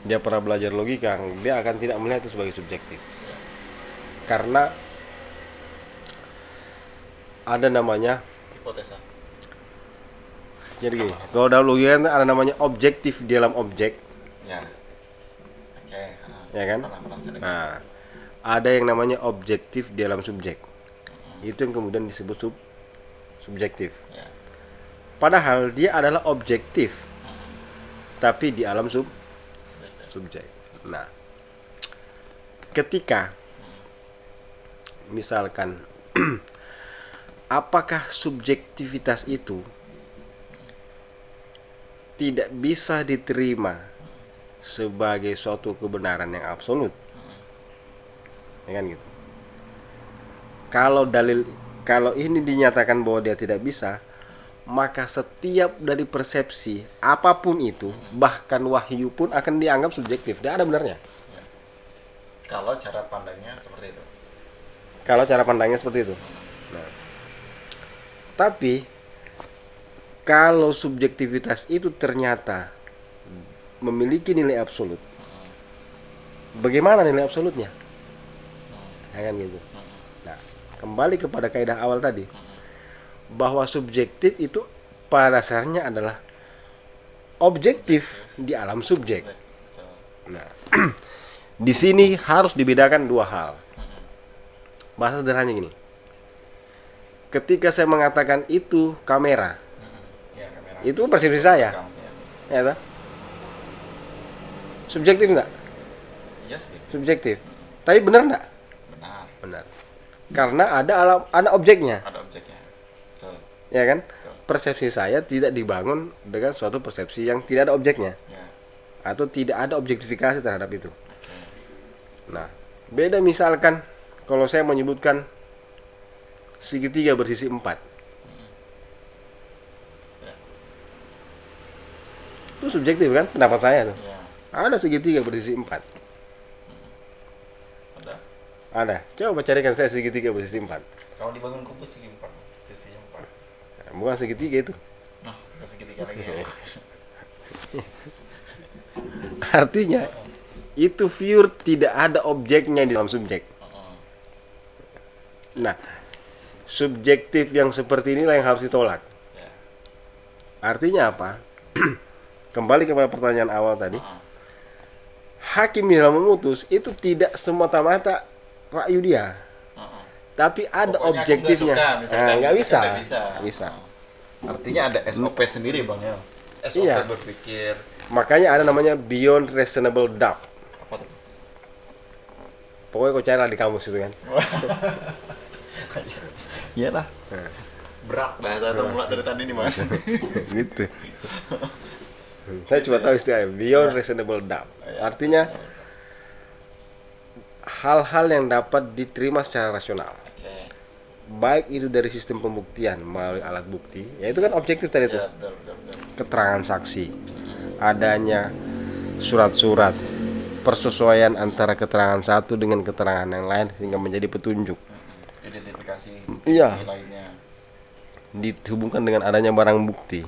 dia pernah belajar logika, dia akan tidak melihat itu sebagai subjektif. Karena ada namanya Hipotesa. Jadi gini, kalau dalam logika kan ada namanya objektif di dalam objek, Ya. Oke. ya kan? Pernah saya dengar. Nah, ada yang namanya objektif di dalam subjek. Itu yang kemudian disebut subjektif. Ya. Padahal dia adalah objektif, tapi di alam subjek. Nah, ketika misalkan apakah subjektivitas itu tidak bisa diterima sebagai suatu kebenaran yang absolut? Ya kan gitu. Kalau ini dinyatakan bahwa dia tidak bisa, maka setiap dari persepsi apapun itu, bahkan wahyu pun akan dianggap subjektif. Tidak ada benarnya. Kalau cara pandangnya seperti itu. Kalau cara pandangnya seperti itu. Nah, tapi kalau subjektivitas itu ternyata memiliki nilai absolut, bagaimana nilai absolutnya? Ya kan gitu. Nah, kembali kepada kaidah awal tadi, bahwa subjektif itu pada dasarnya adalah objektif di alam subjek. Nah, di sini harus dibedakan dua hal. Bahasa sederhananya gini. Ketika saya mengatakan itu kamera, itu persepsi saya. Ya, toh? Subjektif enggak? Yes, Subjektif. Tapi benar enggak? benar. Benar. Karena ada objeknya. Ada objeknya. Betul. Ya kan? Betul. Persepsi saya tidak dibangun dengan suatu persepsi yang tidak ada objeknya. Ya. Atau tidak ada objektifikasi terhadap itu. Oke. Nah, beda misalkan kalau saya menyebutkan segitiga bersisi 4. Ya. Itu subjektif kan pendapat saya tuh. Ya. Ada segitiga bersisi 4. Ada. Ada. Coba carikan saya segitiga bersisi 4. Kalau dibangun kubus segi 4, sisi 4. Nah, bukan segitiga itu. Nah, bukan segitiga lagi ya. Artinya itu pure tidak ada objeknya di dalam subjek. Nah, subjektif yang seperti inilah yang harus ditolak. Ya. Artinya apa? Kembali kepada pertanyaan awal tadi. Hakim di dalam memutus itu tidak semata-mata ra'yu dia, tapi ada Pokoknya aku objektifnya. nggak suka, misalkan. Nggak bisa. Nggak bisa. Nggak bisa. Artinya ada SOP sendiri bang ya. SOP Iya. berpikir Makanya ada namanya beyond reasonable doubt. apa tuh? Pokoknya kau cari lah di kamus itu kan. Iyalah. Berat bahasa termula dari tadi nih mas. Gitu. Saya cuma tahu istilahnya beyond reasonable doubt. Artinya hal-hal yang dapat diterima secara rasional. Oke. Baik itu dari sistem pembuktian melalui alat bukti, ya itu kan objektif tadi itu. Ya, betul. Keterangan saksi, adanya surat-surat, persesuaian antara keterangan satu dengan keterangan yang lain sehingga menjadi petunjuk. Identifikasi Iya. nilainya. Dihubungkan dengan adanya barang bukti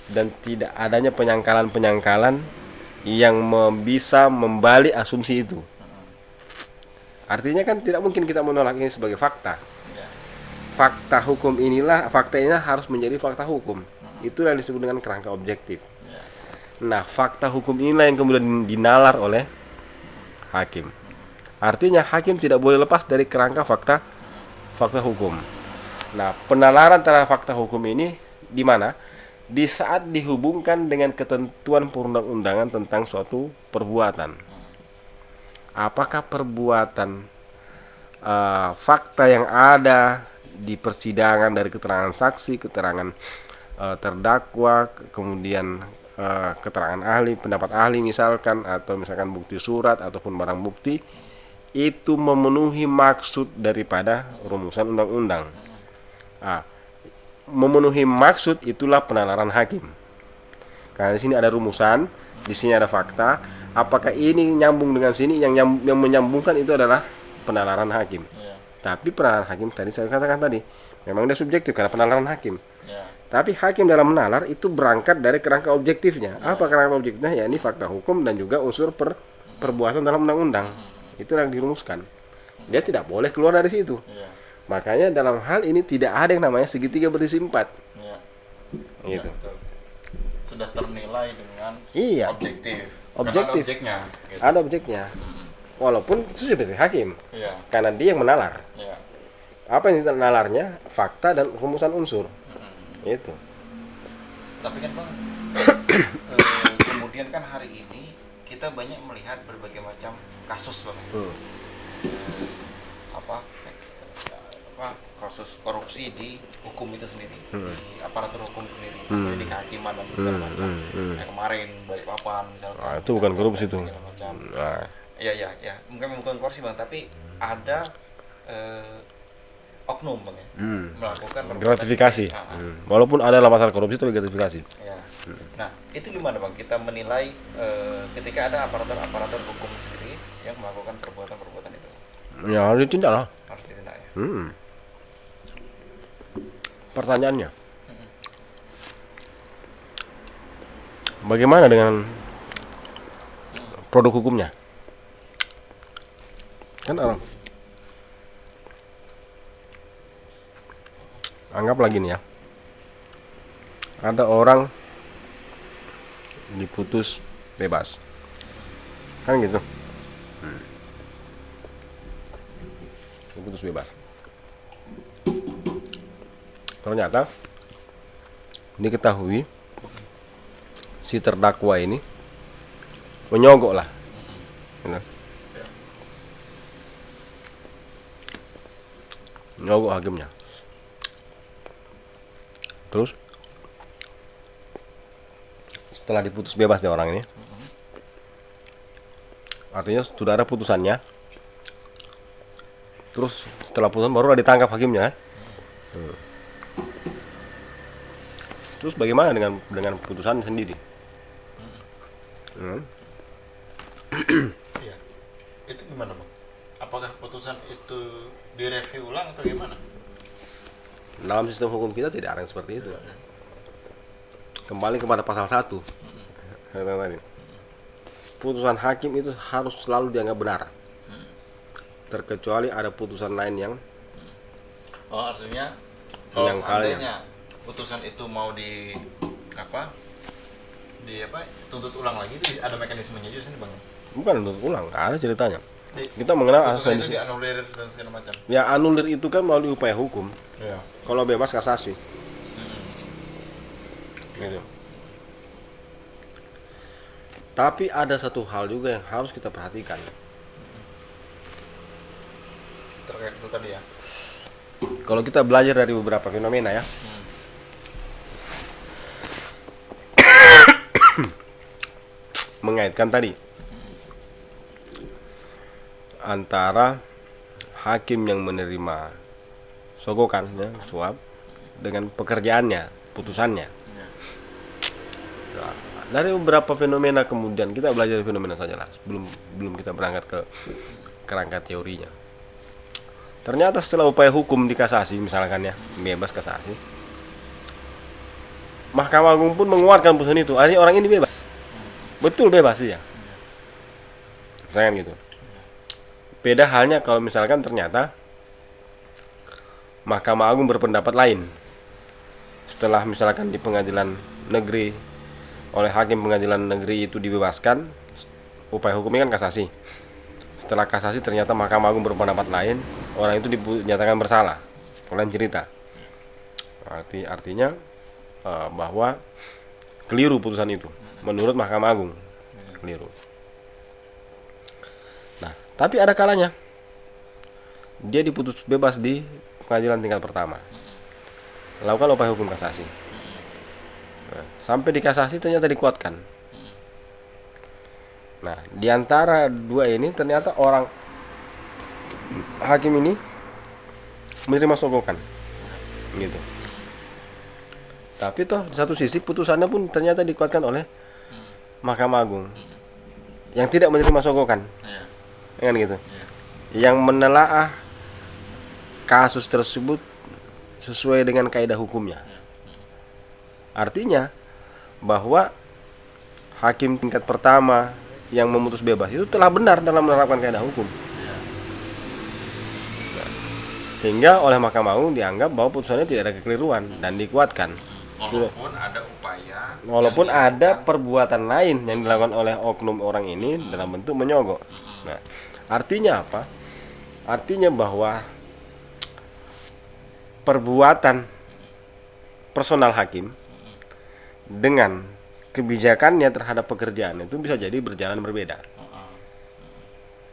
dan tidak adanya penyangkalan-penyangkalan yang bisa membalik asumsi itu. Artinya kan tidak mungkin kita menolak ini sebagai fakta. Ya. Fakta inilah harus menjadi fakta hukum. Itu yang disebut dengan kerangka objektif. Ya. Nah, fakta hukum inilah yang kemudian dinalar oleh hakim. Artinya hakim tidak boleh lepas dari kerangka fakta hukum. Nah, penalaran terhadap fakta hukum ini di mana? Di saat dihubungkan dengan ketentuan perundang-undangan tentang suatu perbuatan. Apakah perbuatan fakta yang ada di persidangan dari keterangan saksi, keterangan terdakwa, kemudian keterangan ahli, pendapat ahli misalkan, atau misalkan bukti surat ataupun barang bukti itu memenuhi maksud daripada rumusan undang-undang. Memenuhi maksud itulah penalaran hakim. Karena di sini ada rumusan, di sini ada fakta. Apakah ini nyambung dengan sini? Yang menyambungkan itu adalah penalaran hakim. Ya. Tapi penalaran hakim tadi saya katakan tadi memang dia subjektif karena penalaran hakim. Ya. Tapi hakim dalam menalar itu berangkat dari kerangka objektifnya. Apa kerangka objektifnya? Ya ini fakta hukum dan juga unsur perbuatan dalam undang-undang. Itu yang dirumuskan. Dia tidak boleh keluar dari situ. Ya. Makanya dalam hal ini tidak ada yang namanya segitiga bersisi 4. Ya. Gitu. Ya, betul. Sudah ternilai dengan Iya. objektif. Objektif. Karena ada objeknya. Gitu. Ada objeknya. Walaupun itu subjektif hakim. Iya. Karena dia yang menalar. Iya. Apa yang nalarnya? Fakta dan rumusan unsur. Itu. Tapi kan bang, kemudian kan hari ini kita banyak melihat berbagai macam kasus bang. kasus korupsi di hukum itu sendiri, di aparatur hukum sendiri, di kehakiman dan segala macam. Kayak kemarin Balikpapan misalkan. Itu bukan korupsi tuh. Nah. Ya, mungkin bukan korupsi bang, tapi ada oknum bang ya, melakukan gratifikasi. Walaupun ada masalah korupsi tapi gratifikasi. Ya. Nah, itu gimana bang? Kita menilai ketika ada aparatur hukum sendiri yang melakukan perbuatan itu. Ya harus ditindak lah. Harus ditindak ya. Pertanyaannya, bagaimana dengan produk hukumnya? Kan orang anggap lagi nih ya, ada orang diputus bebas, kan gitu, diputus bebas. Ternyata diketahui si terdakwa ini menyogok lah, menyogok hakimnya. Terus setelah diputus bebas nih orang ini, artinya sudah ada putusannya. Terus setelah putusan baru ditangkap hakimnya. Terus bagaimana dengan putusan sendiri? Iya. Itu gimana bang? Apakah putusan itu direview ulang atau gimana? Dalam sistem hukum kita tidak ada yang seperti itu. Kembali kepada pasal 1. Putusan hakim itu harus selalu dianggap benar. Terkecuali ada putusan lain yang artinya kalau yang seandainya putusan itu mau tuntut ulang lagi, itu ada mekanismenya juga sini bang? Bukan tuntut ulang, nggak ada ceritanya. Kita mengenal asas itu dianulir dan segala macam. Ya anulir itu kan melalui upaya hukum. Ya. Kalau bebas kasasi. Gitu. Tapi ada satu hal juga yang harus kita perhatikan. Terkait itu tadi ya. Kalau kita belajar dari beberapa fenomena ya. Mengaitkan tadi antara hakim yang menerima sogokan ya, suap dengan pekerjaannya, putusannya. Nah, dari beberapa fenomena kemudian kita belajar fenomena saja lah sebelum kita berangkat ke kerangka teorinya. Ternyata setelah upaya hukum dikasasi misalkan ya, bebas kasasi, Mahkamah Agung pun menguatkan putusan itu. Artinya orang ini bebas. Betul bebas dia. Misalkan gitu. Beda halnya kalau misalkan ternyata Mahkamah Agung berpendapat lain. Setelah misalkan di pengadilan negeri oleh hakim pengadilan negeri itu dibebaskan, upaya hukumnya kan kasasi. Setelah kasasi ternyata Mahkamah Agung berpendapat lain, orang itu dinyatakan bersalah. Kalian cerita. Artinya bahwa keliru putusan itu menurut Mahkamah Agung. Keliru. Nah, tapi ada kalanya dia diputus bebas di pengadilan tingkat pertama. Lakukan upaya hukum kasasi. Nah, sampai di kasasi ternyata dikuatkan. Nah, di antara dua ini ternyata orang hakim ini menerima sogokan. Gitu. Tapi toh di satu sisi putusannya pun ternyata dikuatkan oleh Mahkamah Agung yang tidak menerima sogokan, kan gitu, yang menelaah kasus tersebut sesuai dengan kaidah hukumnya. Artinya bahwa hakim tingkat pertama yang memutus bebas itu telah benar dalam menerapkan kaidah hukum. Sehingga oleh Mahkamah Agung dianggap bahwa putusannya tidak ada kekeliruan dan dikuatkan. Walaupun ada perbuatan lain yang dilakukan oleh oknum orang ini dalam bentuk menyogok. Nah, artinya apa? Artinya bahwa perbuatan personal hakim dengan kebijakannya terhadap pekerjaan itu bisa jadi berjalan berbeda.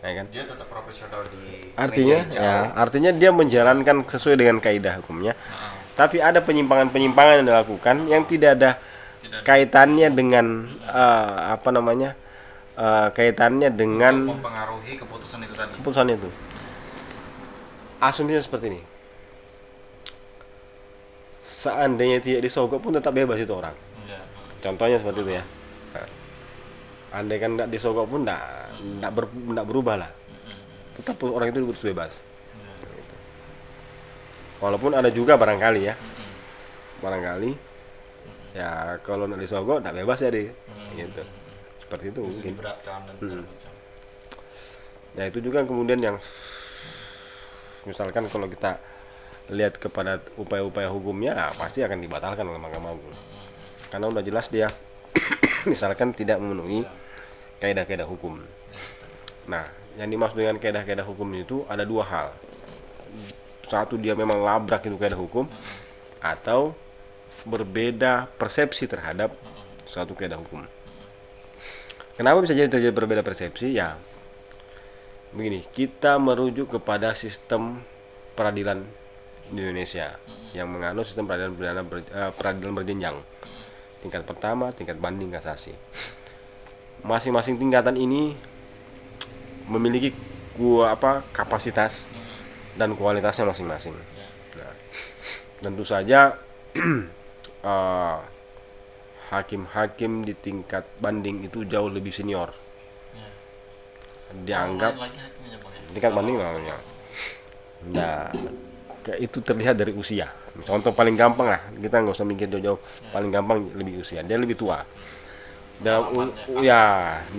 ya kan? Dia tetap profesional di Artinya meja ya, hijau. artinya dia menjalankan sesuai dengan kaidah hukumnya. Nah, Tapi ada penyimpangan-penyimpangan yang dilakukan yang tidak ada tidak ada kaitannya dengan apa namanya? Kaitannya untuk dengan mempengaruhi keputusan itu tadi. keputusan itu. Asumsinya seperti ini. Seandainya tidak disogok pun tetap bebas itu orang. Iya. Contohnya seperti itu ya. Nah, andai kan tidak disogok pun tidak berubah lah. Tetap orang itu bebas. Walaupun ada juga barangkali ya. Barangkali ya kalau tidak disogok tidak bebas ya deh. Gitu. Seperti itu Bisa mungkin. diberatkan dan segala macam. Ya itu juga kemudian yang misalkan kalau kita lihat kepada upaya-upaya hukumnya pasti akan dibatalkan oleh Mahkamah Agung. Karena udah jelas dia misalkan tidak memenuhi kaidah-kaidah hukum. Nah, yang dimaksud dengan kaidah-kaidah hukum itu ada dua hal. Satu, dia memang labrak itu kaidah hukum, atau berbeda persepsi terhadap suatu kaidah hukum. Kenapa bisa jadi terjadi berbeda persepsi? Ya, begini, kita merujuk kepada sistem peradilan di Indonesia yang menganut sistem peradilan berjenjang. Tingkat pertama, tingkat banding, kasasi. Masing-masing tingkatan ini memiliki kapasitas dan kualitasnya masing-masing. Nah, tentu saja hakim-hakim di tingkat banding itu jauh lebih senior. Dianggap tingkat banding namanya. Nah, itu terlihat dari usia. Contoh paling gampang lah, kita nggak usah mikir jauh-jauh. Paling gampang lebih usia, dia lebih tua. Dalam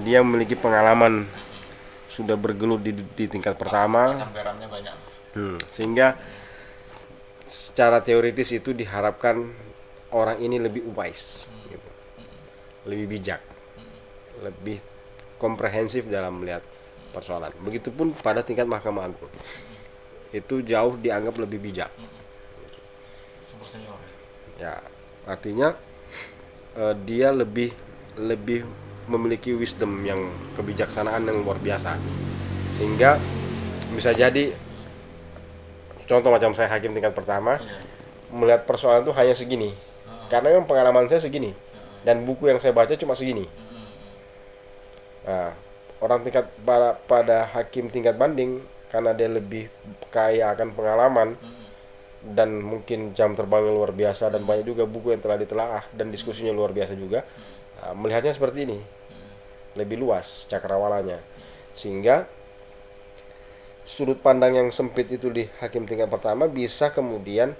dia memiliki pengalaman, sudah bergelut di tingkat pertama. Banyak. Sehingga secara teoritis itu diharapkan orang ini lebih wise, gitu. Lebih bijak, lebih komprehensif dalam melihat persoalan. Begitupun pada tingkat Mahkamah Agung. Itu jauh dianggap lebih bijak. Super senior. Ya, artinya dia lebih memiliki wisdom, yang kebijaksanaan yang luar biasa. Sehingga bisa jadi contoh macam saya hakim tingkat pertama, melihat persoalan itu hanya segini. Karena memang pengalaman saya segini dan buku yang saya baca cuma segini. Nah, orang tingkat pada hakim tingkat banding, karena dia lebih kaya akan pengalaman dan mungkin jam terbangnya luar biasa dan banyak juga buku yang telah ditelaah dan diskusinya luar biasa juga, melihatnya seperti ini, lebih luas cakrawalanya, sehingga sudut pandang yang sempit itu di hakim tingkat pertama bisa kemudian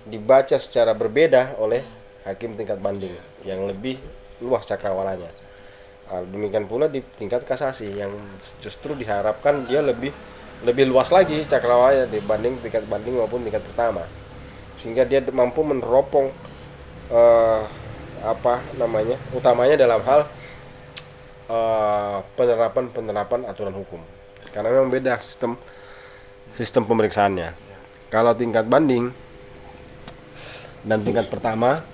dibaca secara berbeda oleh hakim tingkat banding yang lebih luas cakrawalanya. Demikian pula di tingkat kasasi yang justru diharapkan dia lebih luas lagi cakrawalanya dibanding tingkat banding maupun tingkat pertama, sehingga dia mampu meneropong utamanya dalam hal penerapan aturan hukum, karena memang beda sistem pemeriksaannya. Kalau tingkat banding dan tingkat pertama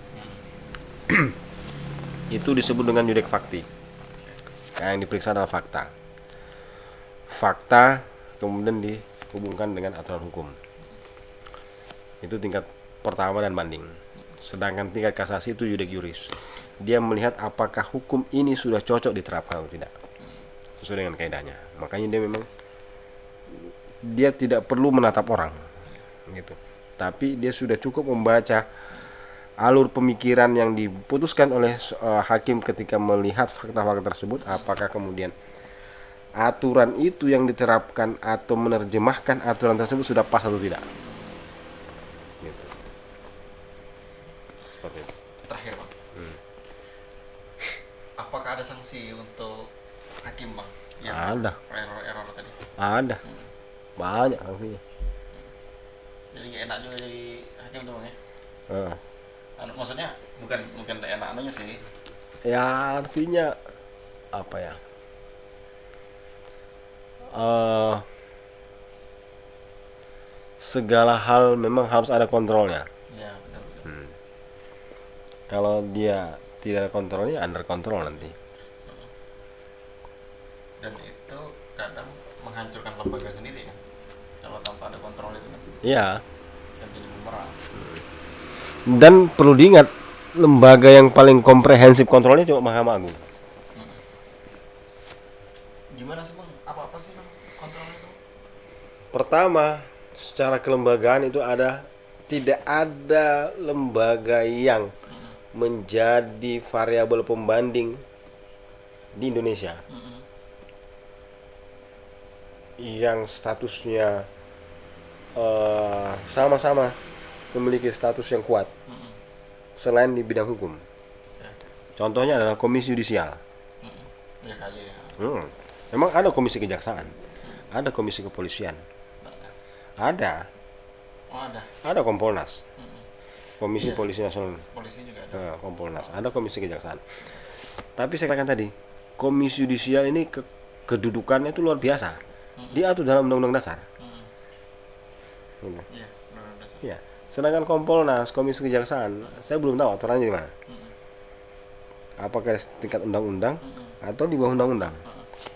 itu disebut dengan yudek fakti. Yang diperiksa adalah fakta kemudian dihubungkan dengan aturan hukum. Itu tingkat pertama dan banding. Sedangkan tingkat kasasi itu yudek juris. Dia melihat apakah hukum ini sudah cocok diterapkan atau tidak sesuai dengan kaidahnya. Makanya dia tidak perlu menatap orang, gitu. Tapi dia sudah cukup membaca alur pemikiran yang diputuskan oleh hakim ketika melihat fakta-fakta tersebut, apakah kemudian aturan itu yang diterapkan atau menerjemahkan aturan tersebut sudah pas atau tidak. Gitu. Seperti itu. Terakhir, Bang. Apakah ada sanksi untuk hakim, Bang? Yang Ada. Error tadi. Ada. Banyak sanksinya. Jadi gak enak juga jadi hakim tuh, Bang ya. Maksudnya bukan enak anunya sih. Ya artinya apa ya? Segala hal memang harus ada kontrolnya. Ya, betul. Kalau dia tidak ada kontrolnya, under kontrol nanti. Dan itu kadang menghancurkan lembaga sendiri kan. Kalau tanpa ada kontrol itu kan Iya. kan jadi bumerang. Dan perlu diingat, lembaga yang paling komprehensif kontrolnya cuma Mahkamah Agung. Gimana sih Bang? Apa sih Bang kontrolnya itu? Pertama, secara kelembagaan itu tidak ada lembaga yang menjadi variabel pembanding di Indonesia yang statusnya sama-sama memiliki status yang kuat selain di bidang hukum. Contohnya adalah Komisi Yudisial. Ya kayak ya. Memang ada Komisi Kejaksaan, ada Komisi Kepolisian, ada Oh ada. ada Kompolnas, Komisi Polisi Nasional, Polisi juga ada. Kompolnas, ada Komisi Kejaksaan. Tapi saya katakan tadi, Komisi Yudisial ini kedudukannya itu luar biasa. Dia atur dalam Undang-Undang Dasar. Iya, Undang-Undang Dasar. Ya. Sedangkan Kompolnas, Komisi Kejaksaan, saya belum tahu aturannya di mana. Apakah tingkat undang-undang atau di bawah undang-undang?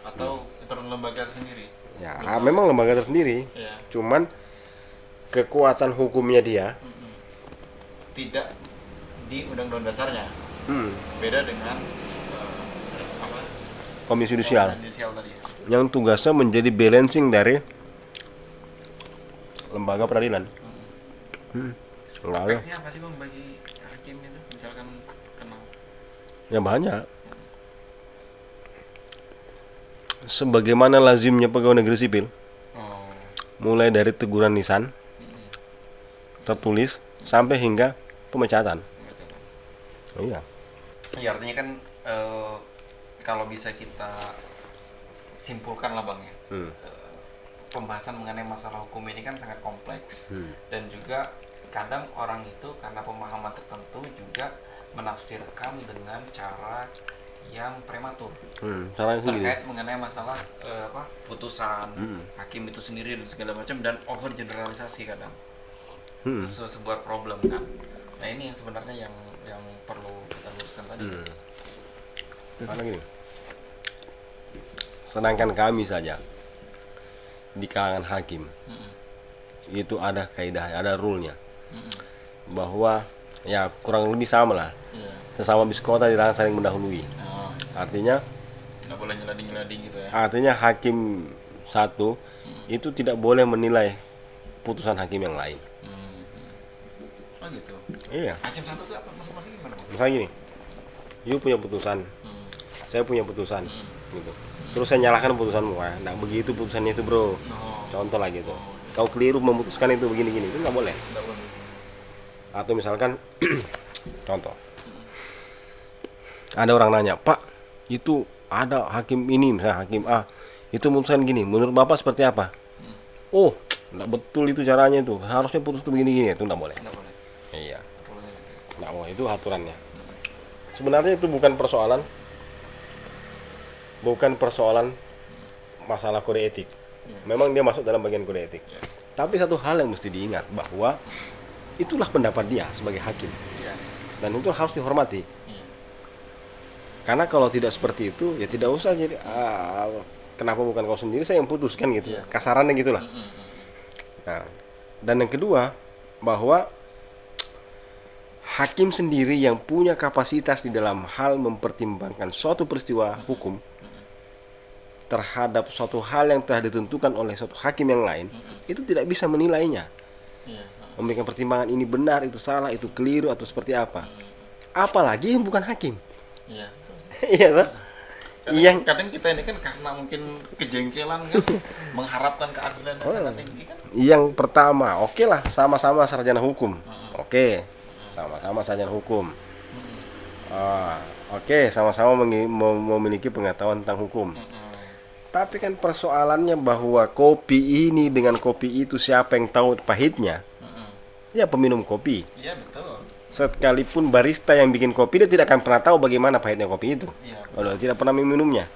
Atau aturan lembaga sendiri? Ya, memang lembaga tersendiri. Iya. Cuman kekuatan hukumnya dia Tidak di Undang-Undang Dasarnya. Beda dengan apa? Komisi Yudisial Yudisial tadi. yang tugasnya menjadi balancing dari lembaga peradilan. Enggak ada. Efeknya apa sih Bang bagi hakim itu? Misalkan kenal. Ya banyak. Sebagaimana lazimnya pegawai negeri sipil, Oh. mulai dari teguran lisan, tertulis, sampai hingga pemecatan. Pemecatan. Iya. Ya artinya kan kalau bisa kita simpulkan lah Bang ya. Pembahasan mengenai masalah hukum ini kan sangat kompleks dan juga kadang orang itu karena pemahaman tertentu juga menafsirkan dengan cara yang prematur Caranya sendiri. terkait mengenai masalah putusan hakim itu sendiri dan segala macam dan over generalisasi kadang sebuah problem kan. Nah ini yang sebenarnya yang perlu kita luruskan tadi. Karena gini, sedangkan kami saja di kalangan hakim itu ada kaidah, ada rule-nya bahwa ya kurang lebih sama lah, sesama biskota dilarang saling mendahului. Artinya nggak boleh nyelading gitu ya. artinya hakim satu itu tidak boleh menilai putusan hakim yang lain. Oh gitu. Iya. Hakim satu itu apa masing-masing gimana Bang? Misalnya gini, you punya putusan, saya punya putusan, gitu. Terus saya nyalahkan putusanmu, nah begitu putusannya itu bro. Contoh lah gitu. Kau keliru memutuskan itu begini-gini, itu nggak boleh. Nggak boleh. Atau misalkan, contoh, ada orang nanya, Pak, itu ada hakim ini, misalnya hakim A, itu memutuskan gini, menurut Bapak seperti apa? Oh, nggak betul itu caranya itu, harusnya putus itu begini-gini, itu nggak boleh. Nggak boleh. Iya, Nggak boleh. nggak boleh, itu aturannya. Sebenarnya itu bukan persoalan masalah kode etik. Memang dia masuk dalam bagian kode etik. Tapi satu hal yang mesti diingat bahwa itulah pendapat dia sebagai hakim. Dan itu harus dihormati. Karena kalau tidak seperti itu ya tidak usah jadi kenapa bukan kau sendiri, saya yang putuskan gitu. Kasarannya gitulah. Nah, dan yang kedua bahwa hakim sendiri yang punya kapasitas di dalam hal mempertimbangkan suatu peristiwa hukum terhadap suatu hal yang telah ditentukan oleh suatu hakim yang lain, itu tidak bisa menilainya, memberikan pertimbangan ini benar, itu salah, itu keliru, atau seperti apa. Apalagi yang bukan hakim. Iya toh? Kadang kita ini kan karena mungkin kejengkelan kan mengharapkan keadilan yang sangat tinggi kan. Yang pertama, oke lah, sama-sama sarjana hukum. Oke, sama-sama sarjana hukum. Oke, sama-sama memiliki pengetahuan tentang hukum. Tapi kan persoalannya bahwa kopi ini dengan kopi itu siapa yang tahu pahitnya? Ya peminum kopi. Iya betul. Sekalipun barista yang bikin kopi, dia tidak akan pernah tahu bagaimana pahitnya kopi itu. Iya. Kalau tidak pernah meminumnya,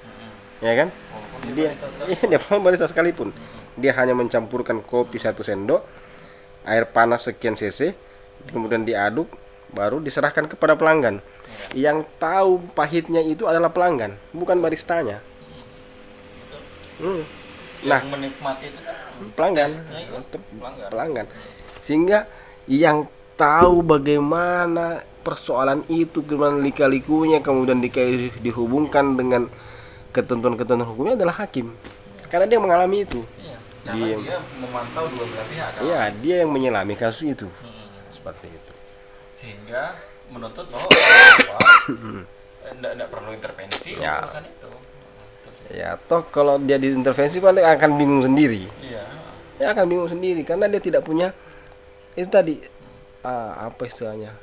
ya kan? Walaupun Dia pun barista sekalipun, dia hanya mencampurkan kopi 1 sendok, air panas sekian cc, kemudian diaduk, baru diserahkan kepada pelanggan. Yang tahu pahitnya itu adalah pelanggan, bukan baristanya. Nah, yang menikmati itu kan pelanggan, tesnya itu pelanggan. pelanggan. Sehingga yang tahu bagaimana persoalan itu, gimana lika-likunya, kemudian dihubungkan dengan ketentuan-ketentuan hukumnya adalah hakim. Karena dia mengalami itu. Iya. Karena dia memantau dua belah pihak kan. Iya, dia yang menyelami kasus itu. Seperti itu. Sehingga menuntut bahwa orang enggak perlu intervensi Ya. urusan itu. Ya, toh kalau dia diintervensi paling akan bingung sendiri. Iya. Ya akan bingung sendiri karena dia tidak punya itu tadi apa istilahnya?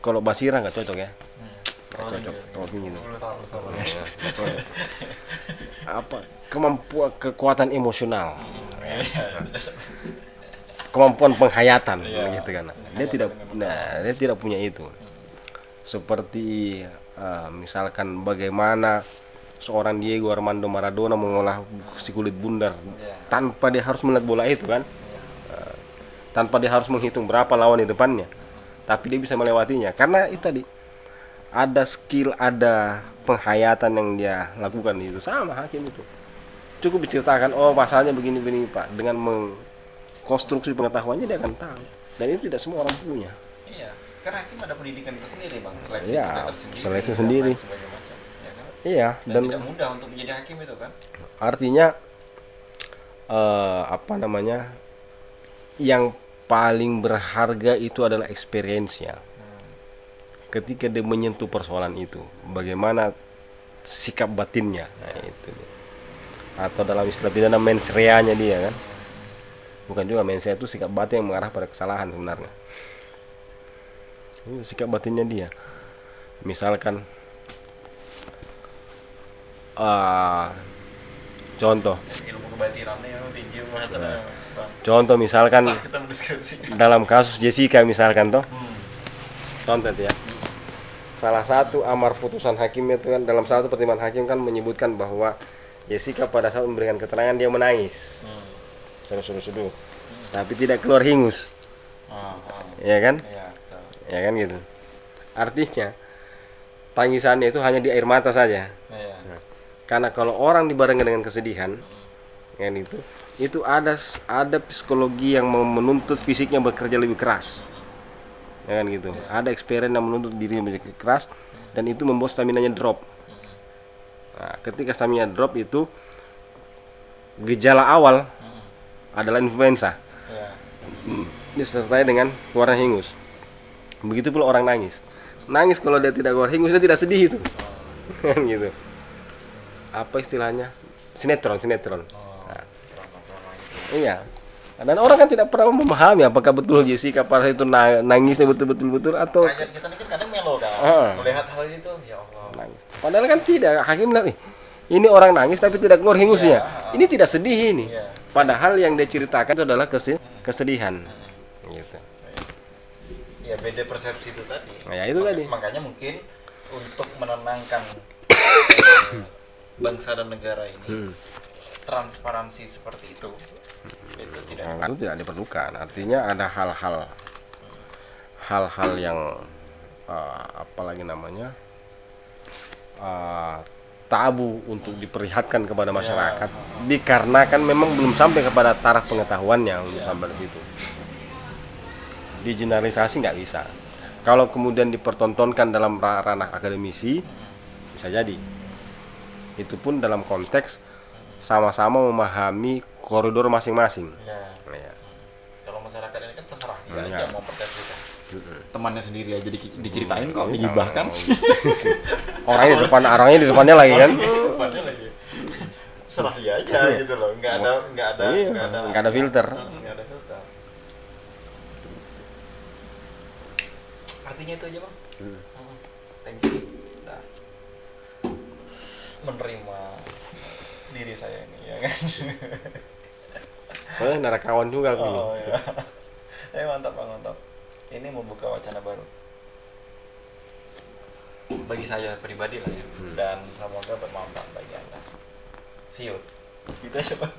Kalau basirah nggak cocok ya. Nggak cocok. Terlalu tinggi. Nggak cocok. Apa kemampuan kekuatan emosional. Kemampuan penghayatan gitu kan. Dia tidak punya itu. Seperti misalkan bagaimana seorang Diego Armando Maradona mengolah si kulit bundar tanpa dia harus melihat bola itu kan, tanpa dia harus menghitung berapa lawan di depannya, tapi dia bisa melewatinya karena itu tadi ada skill, ada penghayatan yang dia lakukan. Itu sama hakim itu cukup diceritakan, oh masalahnya begini Pak, dengan mengkonstruksi pengetahuannya dia akan tahu, dan itu tidak semua orang punya. Iya, karena hakim ada pendidikan tersendiri Bang, seleksi Iya, tersendiri, seleksi sendiri. dan sebagainya macam, ya kan? Iya, dan tidak mudah untuk menjadi hakim itu kan. Artinya apa namanya, yang paling berharga itu adalah experience-nya. Ketika dia menyentuh persoalan itu, bagaimana sikap batinnya, nah, itu. Atau dalam istilah pidana mens rea-nya dia kan, bukan juga mens rea itu sikap batin yang mengarah pada kesalahan sebenarnya. Ini sikap batinnya dia. Misalkan contoh Ilmu kebatirannya yang tinggi bahasanya. Contoh misalkan Susah kita mendeskripsikan. dalam kasus Jessica misalkan toh. Contoh ya. Salah satu amar putusan hakim itu kan, dalam satu pertimbangan hakim kan menyebutkan bahwa Jessica pada saat memberikan keterangan dia menangis. Seru-seru. Tapi tidak keluar hingus. Ya kan? Iya, betul. Ya kan gitu. Artinya tangisannya itu hanya di air mata saja. Iya. Karena kalau orang dibarengkan dengan kesedihan, kan itu ada psikologi yang menuntut fisiknya bekerja lebih keras, ya kan gitu. Ada experience yang menuntut dirinya bekerja keras, dan itu membuat stamina-nya drop. Nah, ketika stamina drop itu gejala awal adalah influenza, disertai dengan keluarnya hingus. Begitu pula orang nangis kalau dia tidak keluar hingus, dia tidak sedih itu, kan gitu. Apa istilahnya, sinetron. Nah, iya, dan orang kan tidak pernah memahami apakah betul Jessica pada itu nangisnya betul atau Rakyat kita ini kan kadang melo kan, melihat hal itu, ya Allah. nangis. Padahal kan tidak, hakim lihat ini orang nangis tapi tidak keluar hingusnya, ini tidak sedih ini. Padahal yang dia ceritakan itu adalah kesedihan, gitu. Ya beda persepsi itu tadi. Nah, ya itu tadi. Makanya mungkin untuk menenangkan bangsa dan negara ini, transparansi seperti itu tidak diperlukan. Artinya ada hal-hal yang apalagi namanya tabu untuk diperlihatkan kepada masyarakat, dikarenakan memang belum sampai kepada taraf pengetahuannya, belum sampai ke situ. Digeneralisasi nggak bisa. Kalau kemudian dipertontonkan dalam ranah akademisi, bisa jadi. Itu pun dalam konteks sama-sama memahami koridor masing-masing. Ya. Kalau masyarakat ini kan terserah dia aja mau persepsikan. Temannya sendiri aja diceritain kok, digibahkan. Orangnya di depannya lagi kan. Depannya lagi. Serah dia aja gitu loh. Enggak ada filter. Enggak ada filter. Artinya itu aja, Bang. Thank you. Nah, menerima diri saya ini, ya kan. Soalnya narakawan juga aku. Oh iya. Mantap Bang, mantap. Ini membuka wacana baru bagi saya pribadi lah ya, dan semoga bermanfaat bagi Anda. See you. Gitu aja Bang.